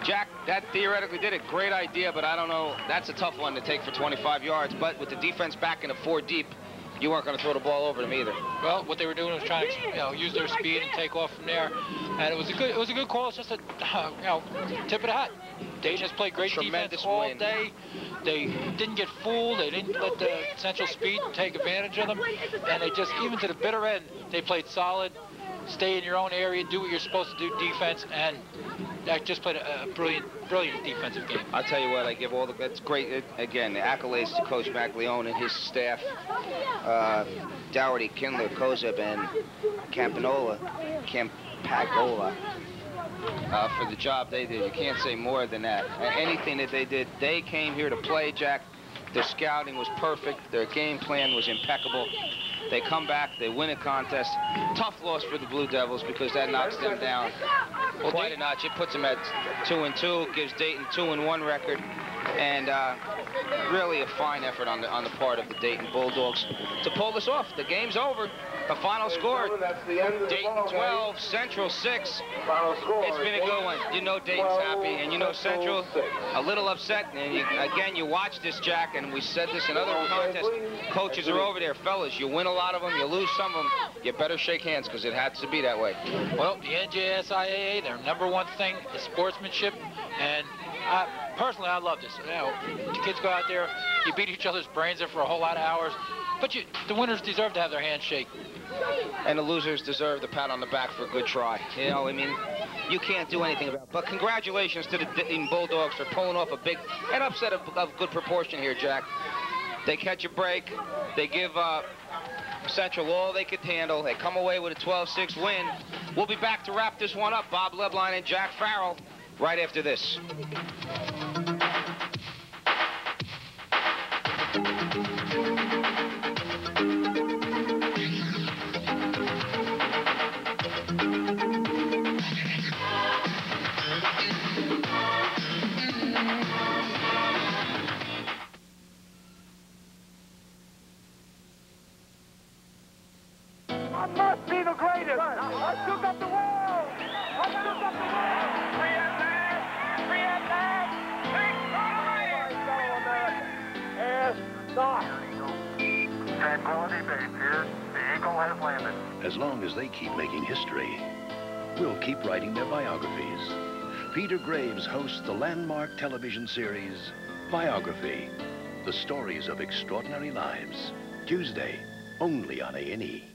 Speaker 4: Jack, that theoretically did it. Great idea, but I don't know. That's a tough one to take for 25 yards. But with the defense back in a 4 deep, you weren't going to throw the ball over them either.
Speaker 6: Well, what they were doing was trying to, use their speed and take off from there. And it was a good call. It's just a, tip of the hat. Dayton has played great defense all day. They didn't get fooled. They didn't let the Central speed take advantage of them. And they just, even to the bitter end, they played solid. Stay in your own area, do what you're supposed to do, defense, and that just played a brilliant defensive game.
Speaker 4: I'll tell you what, I give all the, it's great, again, the accolades to Coach McLeone and his staff, Dougherty, Kindler, Kozeb, and Campagola, for the job they did. You can't say more than that. Anything that they did, they came here to play, Jack. Their scouting was perfect. Their game plan was impeccable. They come back, they win a contest. Tough loss for the Blue Devils because that knocks them down quite a notch. It puts them at 2-2, gives Dayton 2-1 record, and really a fine effort on the part of the Dayton Bulldogs to pull this off. The game's over. The final score, Dayton 12, Central 6. It's been a good one. You know Dayton's happy, and you know Central a little upset. And again, you watch this, Jack, and we said this in other contests. Coaches are over there. Fellas, you win a lot of them, you lose some of them. You better shake hands because it has to be that way.
Speaker 6: Well, the NJSIAA, their #1 thing is sportsmanship, and personally, I love this. The kids go out there, you beat each other's brains in for a whole lot of hours, but the winners deserve to have their hands shaken.
Speaker 4: And the losers deserve the pat on the back for a good try. I mean, you can't do anything about it. But congratulations to the Dayton Bulldogs for pulling off an upset of good proportion here, Jack. They catch a break. They give Central all they could handle. They come away with a 12-6 win. We'll be back to wrap this one up. Bob Lebline and Jack Farrell right after this.
Speaker 2: I must be the greatest. I took up the world. I took up the world. Free at last. Free at last. Thanks for the
Speaker 7: Tranquility Base here. The Eagle has landed.
Speaker 8: As long as they keep making history, we'll keep writing their biographies. Peter Graves hosts the landmark television series, Biography, the stories of extraordinary lives. Tuesday, only on A&E.